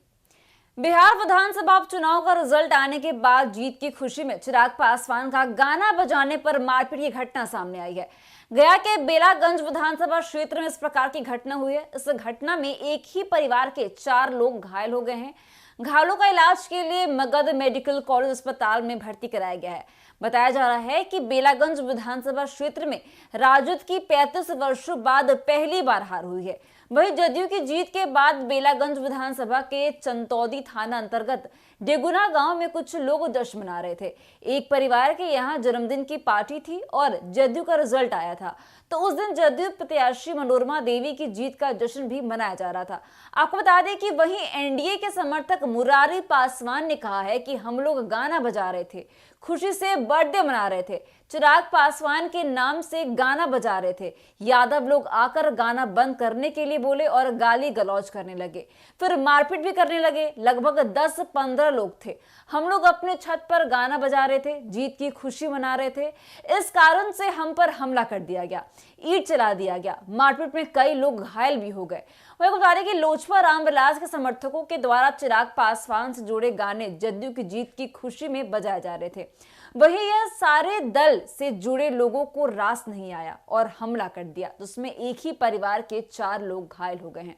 बिहार विधानसभा उपचुनाव का रिजल्ट आने के बाद जीत की खुशी में चिराग पासवान का गाना बजाने पर मारपीट की घटना सामने आई है। गया के बेलागंज विधानसभा क्षेत्र में इस प्रकार की घटना हुई है। इस घटना में एक ही परिवार के 4 लोग घायल हो गए हैं। घायलों का इलाज के लिए मगध मेडिकल कॉलेज अस्पताल में भर्ती कराया गया है। बताया जा रहा है कि बेलागंज विधानसभा क्षेत्र में राजद की 35 वर्षों बाद पहली बार हार हुई है। वहीं जदयू की जीत के बाद बेलागंज विधानसभा के चंदौदी थाना अंतर्गत डेगुना गांव में कुछ लोग जश्न मना रहे थे। एक परिवार के यहां जन्मदिन की पार्टी थी और जदयू का रिजल्ट आया था, तो उस दिन जदयू प्रत्याशी मनोरमा देवी की जीत का जश्न भी मनाया जा रहा था। आपको बता दें कि वहीं एनडीए के समर्थक मुरारी पासवान ने कहा है कि हम लोग गाना बजा रहे थे, खुशी से बर्थडे मना रहे थे, चिराग पासवान के नाम से गाना बजा रहे थे। यादव लोग आकर गाना बंद करने के लिए बोले और गाली गलौज करने लगे, फिर मारपीट भी करने लगे। लगभग 10-15 लोग थे। हम लोग अपने छत पर गाना बजा रहे थे, जीत की खुशी मना रहे थे। इस कारण से हम पर हमला कर दिया गया, ईंट चला दिया गया। मारपीट में कई लोग घायल भी हो गए। वही बता दें कि लोजपा रामविलास के समर्थकों के द्वारा चिराग पासवान से जुड़े गाने जदयू की जीत की खुशी में बजाए जा रहे थे। वहीं यह सारे दल से जुड़े लोगों को रास नहीं आया और हमला कर दिया, जिसमें एक ही परिवार के 4 लोग घायल हो गए हैं।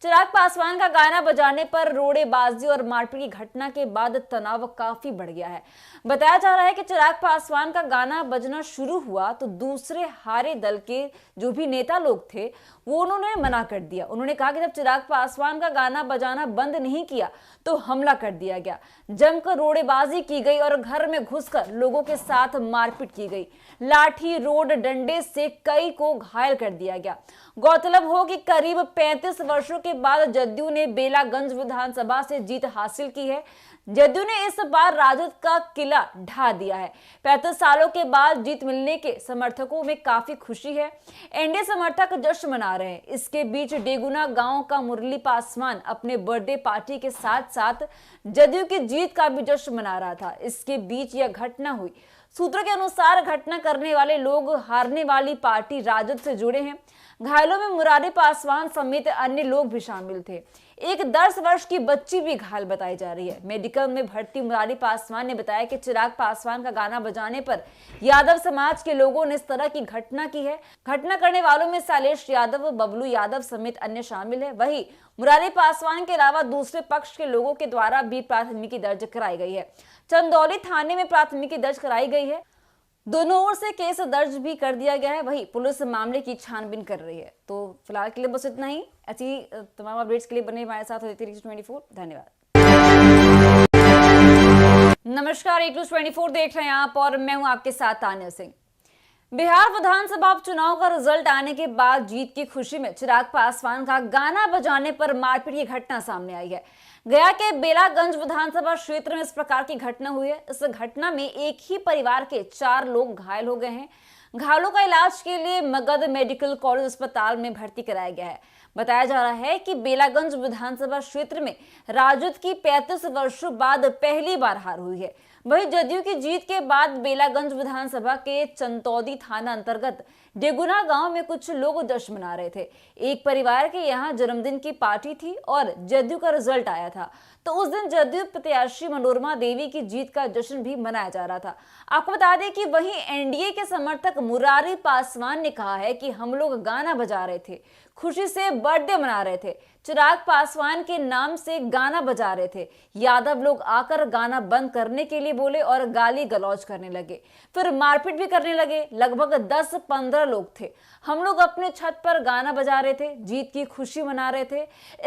चिराग पासवान का गाना बजाने पर रोड़ेबाजी और मारपीट की घटना के बाद तनाव काफी बढ़ गया है। बताया जा रहा है कि चिराग पासवान का गाना बजना शुरू हुआ तो दूसरे हारे दल के जो भी नेता लोग थे वो उन्होंने मना कर दिया। उन्होंने कहा कि जब चिराग पासवान का गाना बजाना बंद नहीं किया तो हमला कर दिया गया, जमकर रोड़ेबाजी की गई और घर में घुसकर लोगों के साथ मारपीट की गई। लाठी रोड डंडे से कई को घायल कर दिया गया। गौरतलब हो कि करीब 35 वर्षों के बाद जदयू ने बेलागंज विधानसभा से जीत हासिल की है। जदयू ने इस बार राजद का किला ढा दिया है। 35 सालों के बाद जीत मिलने के समर्थकों में काफी खुशी है। एनडीए समर्थक जश्न मना रहे हैं। इसके बीच डेगुना गांव का मुरली पासवान अपने बर्थडे पार्टी के साथ साथ जदयू की जीत का भी जश्न मना रहा था। इसके बीच यह घटना हुई। सूत्रों के अनुसार घटना करने वाले लोग हारने वाली पार्टी राजद से जुड़े हैं। घायलों में मुरारी पासवान समेत अन्य लोग भी शामिल थे। एक 10 वर्ष की बच्ची भी घायल बताई जा रही है। मेडिकल में भर्ती मुरारी पासवान ने बताया कि चिराग पासवान का गाना बजाने पर यादव समाज के लोगों ने इस तरह की घटना की है। घटना करने वालों में शैलेश यादव, बबलू यादव समेत अन्य शामिल है। वहीं मुरारी पासवान के अलावा दूसरे पक्ष के लोगों के द्वारा भी प्राथमिकी दर्ज कराई गई है। चंदौली थाने में प्राथमिकी दर्ज कराई गई है। दोनों ओर से केस दर्ज भी कर दिया गया है। वहीं पुलिस मामले की छानबीन कर रही है। तो फिलहाल के लिए बस इतना ही। ऐसी तमाम अपडेट्स के लिए बने हमारे साथ होते रहिए 24। धन्यवाद। नमस्कार, 24 देख रहे हैं आप और मैं हूं आपके साथ तान्या सिंह। बिहार विधानसभा चुनाव का रिजल्ट आने के बाद जीत की खुशी में चिराग पासवान का गाना बजाने पर मारपीट की घटना सामने आई है। गया के बेलागंज विधानसभा क्षेत्र में इस प्रकार की घटना हुई है। इस घटना में एक ही परिवार के 4 लोग घायल हो गए हैं। घायलों का इलाज के लिए मगध मेडिकल कॉलेज अस्पताल में भर्ती कराया गया है। बताया जा रहा है कि बेलागंज विधानसभा क्षेत्र में राजद की 35 वर्षों बाद पहली बार हार हुई है। वहीं जदयू की जीत के बाद बेलागंज विधानसभा के चंतौदी थाना अंतर्गत डेगुना गांव में कुछ लोग जश्न मना रहे थे। एक परिवार के यहां जन्मदिन की पार्टी थी और जदयू का रिजल्ट आया था, तो उस दिन जदयू प्रत्याशी मनोरमा देवी की जीत का जश्न भी मनाया जा रहा था। आपको बता दें कि वहीं एनडीए के समर्थक मुरारी पासवान ने कहा है कि हम लोग गाना बजा रहे थे, खुशी से बर्थडे मना रहे थे, चिराग पासवान के नाम से गाना बजा रहे थे। यादव लोग आकर गाना बंद करने के लिए बोले और गाली गलौज करने लगे, फिर मारपीट भी करने लगे। लगभग 10-15 लोग थे। हम लोग अपने छत पर गाना बजा रहे थे, जीत की खुशी मना रहे थे।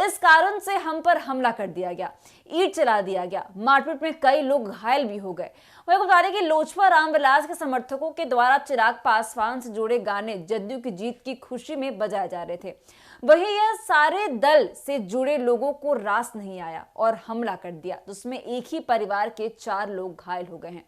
इस कारण से हम पर हमला कर दिया गया, ईंट चला दिया गया। मारपीट में कई लोग घायल भी हो गए। वही बता दें कि लोजपा रामविलास के समर्थकों के द्वारा चिराग पासवान से जुड़े गाने जदयू की जीत की खुशी में बजाए जा रहे थे। वहीं यह सारे दल से जुड़े लोगों को रास नहीं आया और हमला कर दिया, जिसमें एक ही परिवार के 4 लोग घायल हो गए हैं।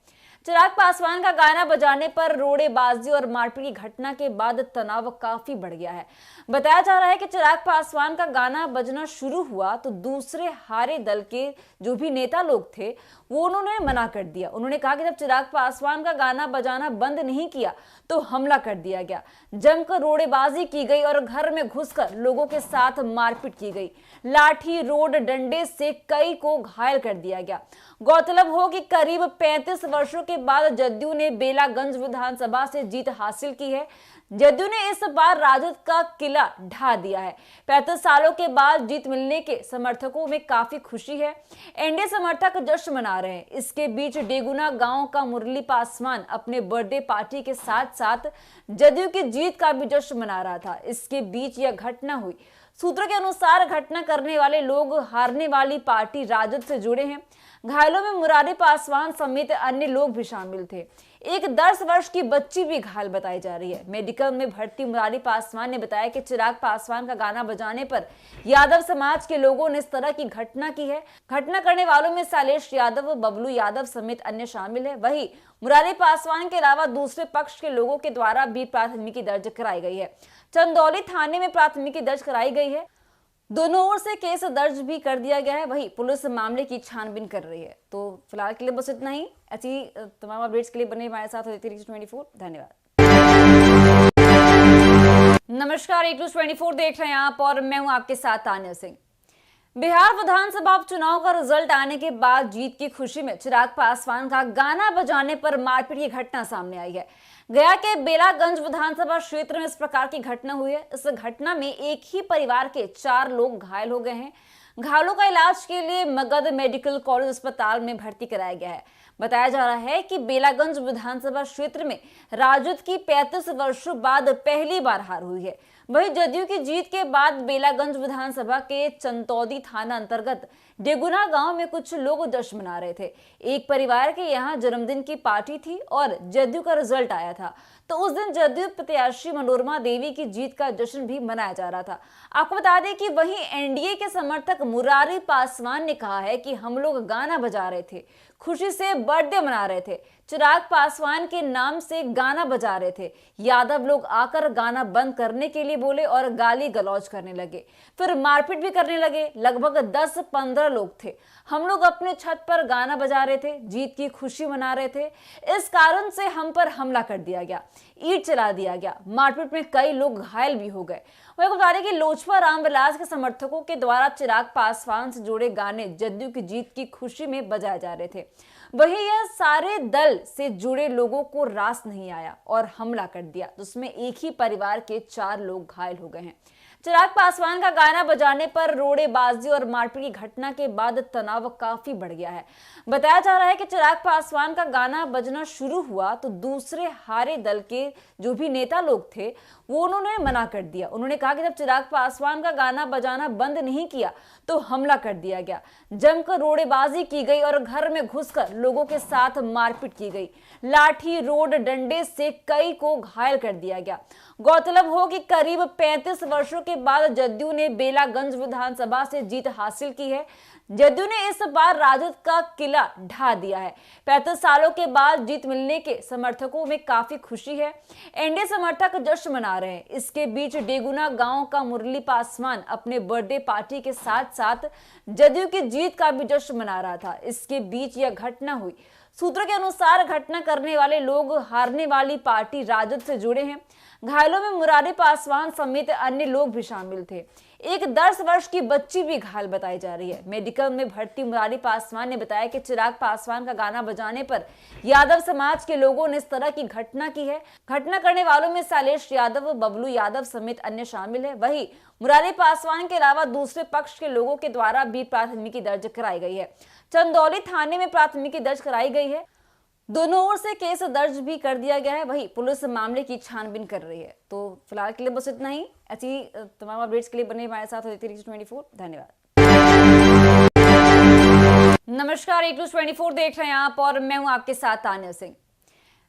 चिराग पासवान का गाना बजाने पर रोड़ेबाजी और मारपीट की घटना के बाद तनाव काफी बढ़ गया है। बताया जा रहा है कि चिराग पासवान का गाना बजना शुरू हुआ तो दूसरे हारे दल के जो भी नेता लोग थे वो उन्होंने मना कर दिया। उन्होंने कहा कि जब चिराग पासवान का गाना बजाना बंद नहीं किया तो हमला कर दिया गया। जमकर रोड़ेबाजी की गई और घर में घुसकर लोगों के साथ मारपीट की गई। लाठी, रोड, डंडे से कई को घायल कर दिया गया। गौरतलब हो कि करीब 35 वर्षों के बाद जदयू ने बेलागंज विधानसभा से जीत हासिल की है। जदयू ने इस बार राजद का किला ढा दिया है। 35 सालों के बाद जीत मिलने के समर्थकों में काफी खुशी है। एनडीए समर्थक जश्न मना रहे हैं। इसके बीच डेगुना गांव का मुरली पासवान अपने बर्थडे पार्टी के साथ साथ जदयू की जीत का भी जश्न मना रहा था। इसके बीच यह घटना हुई। सूत्रों के अनुसार घटना करने वाले लोग हारने वाली पार्टी राजद से जुड़े हैं। घायलों में मुरारी पासवान समेत अन्य लोग भी शामिल थे। एक 10 वर्ष की बच्ची भी घायल बताई जा रही है। मेडिकल में भर्ती मुरारी पासवान ने बताया कि चिराग पासवान का गाना बजाने पर यादव समाज के लोगों ने इस तरह की घटना की है। घटना करने वालों में शैलेश यादव, बबलू यादव समेत अन्य शामिल है। वहीं मुरारी पासवान के अलावा दूसरे पक्ष के लोगों के द्वारा भी प्राथमिकी दर्ज कराई गई है। चंदौली थाने में प्राथमिकी दर्ज कराई गई है। दोनों ओर से केस दर्ज भी कर दिया गया है। वहीं पुलिस मामले की छानबीन कर रही है। तो फिलहाल के लिए बस इतना ही। ऐसी तमाम अपडेट्स के लिए बने हमारे साथ होते रहिए 24। धन्यवाद। नमस्कार, 24 देख रहे हैं आप और मैं हूं आपके साथ तान्या सिंह। बिहार विधानसभा चुनाव का रिजल्ट आने के बाद जीत की खुशी में चिराग पासवान का गाना बजाने पर मारपीट की घटना सामने आई है। गया के बेलागंज विधानसभा क्षेत्र में इस प्रकार की घटना हुई है। इस घटना में एक ही परिवार के 4 लोग घायल हो गए हैं। घायलों का इलाज के लिए मगध मेडिकल कॉलेज अस्पताल में भर्ती कराया गया है। बताया जा रहा है कि बेलागंज विधानसभा क्षेत्र में राजद की 35 वर्षों बाद पहली बार हार हुई है। वहीं जदयू की जीत के बाद बेलागंज विधानसभा के चंदौदी थाना अंतर्गत डेगुना गांव में कुछ लोग जश्न मना रहे थे। एक परिवार के यहां जन्मदिन की पार्टी थी और जदयू का रिजल्ट आया था, तो उस दिन जदयू प्रत्याशी मनोरमा देवी की जीत का जश्न भी मनाया जा रहा था। आपको बता दें कि वहीं एनडीए के समर्थक मुरारी पासवान ने कहा है कि हम लोग गाना बजा रहे थे, खुशी से बर्थडे मना रहे थे, चिराग पासवान के नाम से गाना बजा रहे थे। यादव लोग आकर गाना बंद करने के लिए बोले और गाली गलौज करने लगे, फिर मारपीट भी करने लगे। लगभग 10-15 लोग थे। हम लोग अपने छत पर गाना बजा रहे थे, जीत की खुशी मना रहे थे। इस कारण से हम पर हमला कर दिया गया, ईंट चला दिया गया। मारपीट में कई लोग घायल भी हो गए। वही बता दें कि लोजपा रामविलास के समर्थकों के द्वारा चिराग पासवान से जुड़े गाने जदयू की जीत की खुशी में बजाए जा रहे थे। वहीं यह सारे दल से जुड़े लोगों को रास नहीं आया और हमला कर दिया, जिसमें एक ही परिवार के 4 लोग घायल हो गए हैं। चिराग पासवान का गाना बजाने पर रोड़ेबाजी और मारपीट की घटना के बाद तनाव काफी बढ़ गया है। बताया जा रहा है कि चिराग पासवान का गाना बजना शुरू हुआ तो दूसरे हारे दल के जो भी नेता लोग थे वो उन्होंने मना कर दिया। उन्होंने कहा कि जब चिराग पासवान का गाना बजाना बंद नहीं किया तो हमला कर दिया गया। जमकर रोड़ेबाजी की गई और घर में घुसकर लोगों के साथ मारपीट की गई। लाठी रोड डंडे से कई को घायल कर दिया गया। गौरतलब हो कि करीब 35 वर्षों के बाद जदयू ने बेलागंज विधानसभा से जीत हासिल की है। जदयू ने इस बार राजद का किला ढा दिया है। 35 सालों के बाद जीत मिलने के समर्थकों में काफी खुशी है। एनडीए समर्थक जश्न मना रहे हैं। इसके बीच डेगुना गांव का मुरली पासवान अपने बर्थडे पार्टी के साथ साथ जदयू की जीत का भी जश्न मना रहा था। इसके बीच यह घटना हुई। सूत्रों के अनुसार घटना करने वाले लोग हारने वाली पार्टी राजद से जुड़े हैं। घायलों में मुरारी पासवान समेत अन्य लोग भी शामिल थे। एक 10 वर्ष की बच्ची भी घायल बताई जा रही है। मेडिकल में भर्ती मुरारी पासवान ने बताया कि चिराग पासवान का गाना बजाने पर यादव समाज के लोगों ने इस तरह की घटना की है। घटना करने वालों में शैलेश यादव, बबलू यादव समेत अन्य शामिल है। वहीं मुरारी पासवान के अलावा दूसरे पक्ष के लोगों के द्वारा भी प्राथमिकी दर्ज कराई गई है। चंदौली थाने में प्राथमिकी दर्ज कराई गई है। दोनों ओर से केस दर्ज भी कर दिया गया है। वही पुलिस मामले की छानबीन कर रही है। तो फिलहाल के लिए बस इतना ही। ऐसी तमाम अपडेट्स के लिए बने हमारे साथ होती रहिए 24। धन्यवाद। नमस्कार, 24 देख रहे हैं आप और मैं हूं आपके साथ तान्या सिंह।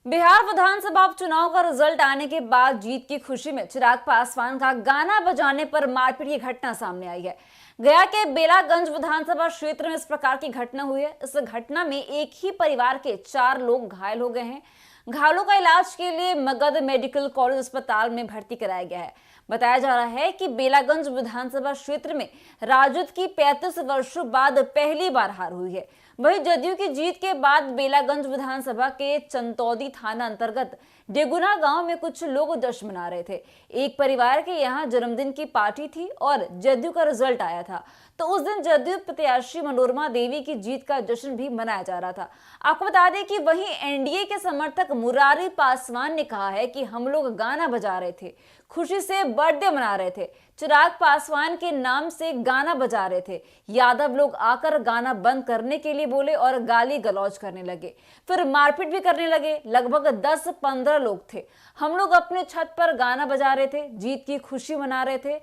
बिहार विधानसभा चुनाव का रिजल्ट आने के बाद जीत की खुशी में चिराग पासवान का गाना बजाने पर मारपीट की घटना सामने आई है। गया के बेलागंज विधानसभा क्षेत्र में इस प्रकार की घटना हुई है। इस घटना में एक ही परिवार के 4 लोग घायल हो गए हैं। घायलों का इलाज के लिए मगध मेडिकल कॉलेज अस्पताल में भर्ती कराया गया है। बताया जा रहा है कि बेलागंज विधानसभा क्षेत्र में राजद की 35 वर्षों बाद पहली बार हार हुई है। वहीं जदयू की जीत के बाद बेलागंज विधानसभा के चंदौदी थाना अंतर्गत डेगुना गांव में कुछ लोग जश्न मना रहे थे। एक परिवार के यहां जन्मदिन की पार्टी थी और जदयू का रिजल्ट आया था, तो उस दिन जदयू प्रत्याशी मनोरमा देवी की जीत का जश्न भी मनाया जा रहा था। आपको बता दें कि वहीं एनडीए के समर्थक मुरारी पासवान ने कहा है कि हम लोग गाना बजा रहे थे, खुशी से बर्थडे मना रहे थे, चिराग पासवान के नाम से गाना बजा रहे थे। यादव लोग आकर गाना बंद करने के लिए बोले और गाली गलौज करने लगे, फिर मारपीट भी करने लगे। लगभग 10-15 लोग थे। हम लोग अपने छत पर गाना बजा रहे थे, जीत की खुशी मना रहे थे।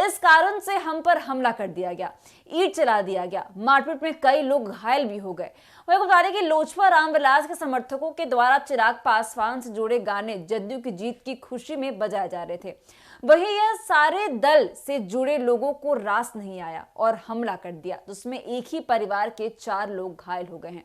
इस कारण से हम पर हमला कर दिया गया, ईंट चला दिया गया। मारपीट में कई लोग घायल भी हो गए। वही बता दें कि लोजपा रामविलास के समर्थकों के द्वारा चिराग पासवान से जुड़े गाने जदयू की जीत की खुशी में बजाए जा रहे थे। वहीं यह सारे दल से जुड़े लोगों को रास नहीं आया और हमला कर दिया, जिसमें एक ही परिवार के 4 लोग घायल हो गए हैं।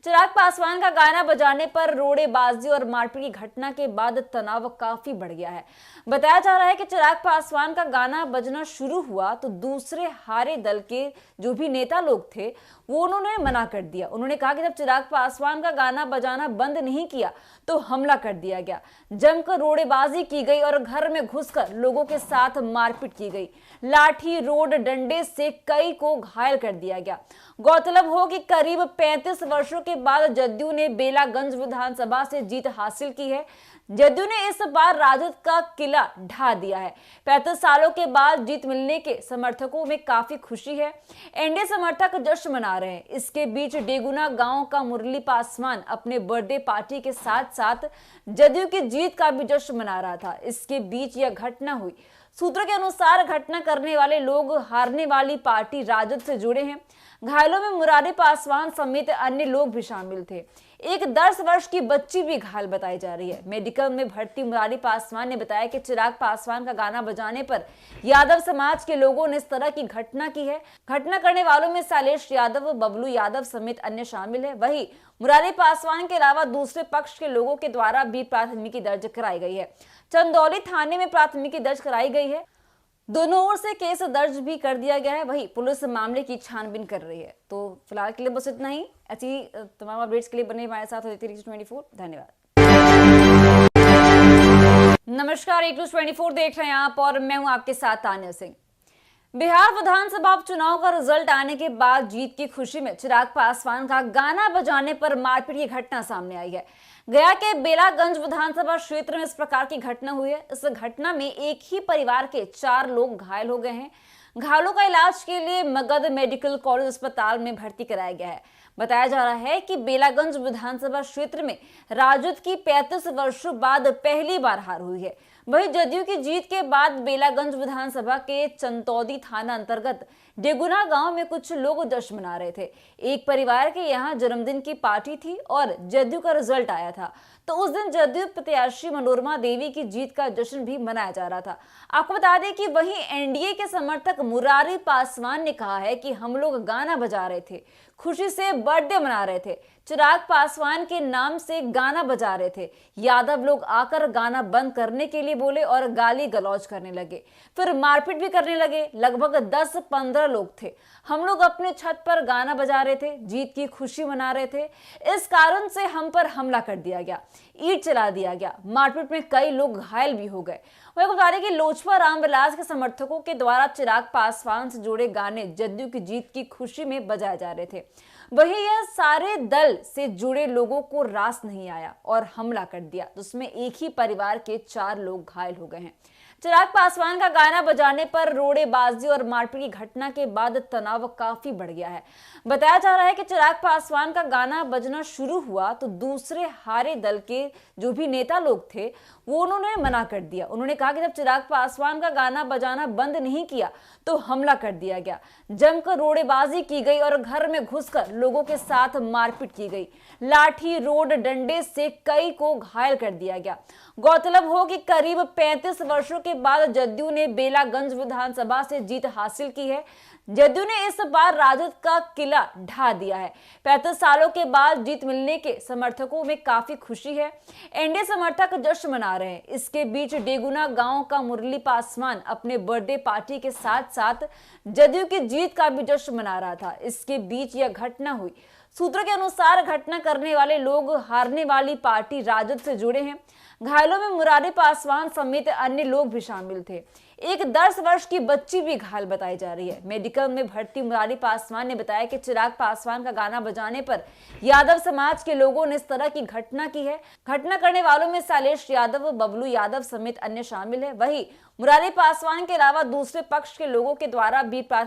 चिराग पासवान का गाना बजाने पर रोड़ेबाजी और मारपीट की घटना के बाद तनाव काफी बढ़ गया है। बताया जा रहा है कि चिराग पासवान का गाना बजना शुरू हुआ तो दूसरे हारे दल के जो भी नेता लोग थे वो उन्होंने मना कर दिया। उन्होंने कहा कि जब चिराग पासवान का गाना बजाना बंद नहीं किया तो हमला कर दिया गया। जमकर रोड़ेबाजी की गई और घर में घुसकर लोगों के साथ मारपीट की गई। लाठी रोड डंडे से कई को घायल कर दिया गया। गौरतलब हो कि करीब 35 वर्षों के बाद जदयू ने बेलागंज विधानसभा से जीत हासिल की है। जदयू ने इस बार राजद का किला ढा दिया है। 35 सालों के बाद जीत मिलने के समर्थकों में काफी खुशी है। एनडीए समर्थक जश्न मना रहे हैं। इसके बीच डेगुना गांव का मुरली पासवान अपने बर्थडे पार्टी के साथ साथ जदयू की जीत का भी जश्न मना रहा था। इसके बीच यह घटना हुई। सूत्रों के अनुसार घटना करने वाले लोग हारने वाली पार्टी राजद से जुड़े हैं। घायलों में मुरारी पासवान समेत अन्य लोग भी शामिल थे। एक 10 वर्ष की बच्ची भी घायल बताई जा रही है। मेडिकल में भर्ती मुरारी पासवान ने बताया कि चिराग पासवान का गाना बजाने पर यादव समाज के लोगों ने इस तरह की घटना की है। घटना करने वालों में शैलेश यादव, बबलू यादव समेत अन्य शामिल है। वहीं मुरारी पासवान के अलावा दूसरे पक्ष के लोगों के द्वारा भी प्राथमिकी दर्ज कराई गई है। चंदौली थाने में प्राथमिकी दर्ज कराई गई है। दोनों ओर से केस दर्ज भी कर दिया गया है। वहीं पुलिस मामले की छानबीन कर रही है। तो फिलहाल के लिए बस इतना ही। ऐसी तमाम अपडेट्स के लिए बने हमारे साथ होती रहिए 24। धन्यवाद। नमस्कार, 24 देख रहे हैं आप और मैं हूं आपके साथ तान्या सिंह। बिहार विधानसभा चुनाव का रिजल्ट आने के बाद जीत की खुशी में चिराग पासवान का गाना बजाने पर मारपीट की घटना सामने आई है। गया के बेलागंज विधानसभा क्षेत्र में इस प्रकार की घटना हुई है। इस घटना में एक ही परिवार के 4 लोग घायल हो गए हैं। घायलों का इलाज के लिए मगध मेडिकल कॉलेज अस्पताल में भर्ती कराया गया है। बताया जा रहा है कि बेलागंज विधानसभा क्षेत्र में राजद की 35 वर्षों बाद पहली बार हार हुई है। वहीं जदयू की जीत के बाद बेलागंज विधानसभा के चंतौदी थाना अंतर्गत डेगुना गांव में कुछ लोग जश्न मना रहे थे। एक परिवार के यहां जन्मदिन की पार्टी थी और जदयू का रिजल्ट आया था, तो उस दिन जदयू प्रत्याशी मनोरमा देवी की जीत का जश्न भी मनाया जा रहा था। आपको बता दें कि वहीं एनडीए के समर्थक मुरारी पासवान ने कहा है कि हम लोग गाना बजा रहे थे, खुशी से बर्थडे मना रहे थे, चिराग पासवान के नाम से गाना बजा रहे थे। यादव लोग आकर गाना बंद करने के लिए बोले और गाली गलौज करने लगे, फिर मारपीट भी करने लगे। लगभग 10-15 लोग थे। हम लोग अपने छत पर गाना बजा रहे थे, जीत की खुशी मना रहे थे। इस कारण से हम पर हमला कर दिया गया, ईंट चला दिया गया। मारपीट में कई लोग घायल भी हो गए। वही बता दें कि लोजपा रामविलास के समर्थकों के द्वारा चिराग पासवान से जुड़े गाने जदयू की जीत की खुशी में बजाए जा रहे थे। वहीं यह सारे दल से जुड़े लोगों को रास नहीं आया और हमला कर दिया, जिसमें एक ही परिवार के 4 लोग घायल हो गए हैं। चिराग पासवान का गाना बजाने पर रोड़ेबाजी और मारपीट की घटना के बाद तनाव काफी बढ़ गया है। बताया जा रहा है कि चिराग पासवान का गाना बजना शुरू हुआ तो दूसरे हारे दल के जो भी नेता लोग थे वो उन्होंने मना कर दिया। उन्होंने कहा कि जब चिराग पासवान का गाना बजाना बंद नहीं किया तो हमला कर दिया गया। जमकर रोड़ेबाजी की गई और घर में घुसकर लोगों के साथ मारपीट की गई। लाठी, रोड, डंडे से कई को घायल कर दिया गया। गौरतलब हो कि करीब 35 वर्षों के बाद जदयू ने बेलागंज विधानसभा से जीत हासिल की है। जदयू ने इस बार राजद का किला ढा दिया है। 35 सालों के बाद जीत मिलने के समर्थकों में काफी खुशी है। एनडीए समर्थक जश्न मना रहे हैं। इसके बीच डेगुना गांव का मुरली पासवान अपने बर्थडे पार्टी के साथ साथ जदयू की जीत का भी जश्न मना रहा था। इसके बीच यह घटना हुई। सूत्रों के अनुसार घटना करने वाले लोग हारने वाली पार्टी राजद से जुड़े हैं। घायलों में मुरारी पासवान समेत अन्य लोग भी शामिल थे। एक 10 वर्ष की बच्ची भी घायल बताई जा रही है। मेडिकल में भर्ती मुरारी पासवान ने बताया कि चिराग पासवान का गाना बजाने पर यादव समाज के लोगों ने इस तरह की घटना की है। घटना करने वालों में शैलेश यादव, बबलू यादव समेत अन्य शामिल है। वहीं मुरारी पासवान के अलावा दूसरे पक्ष के लोगों के द्वारा भी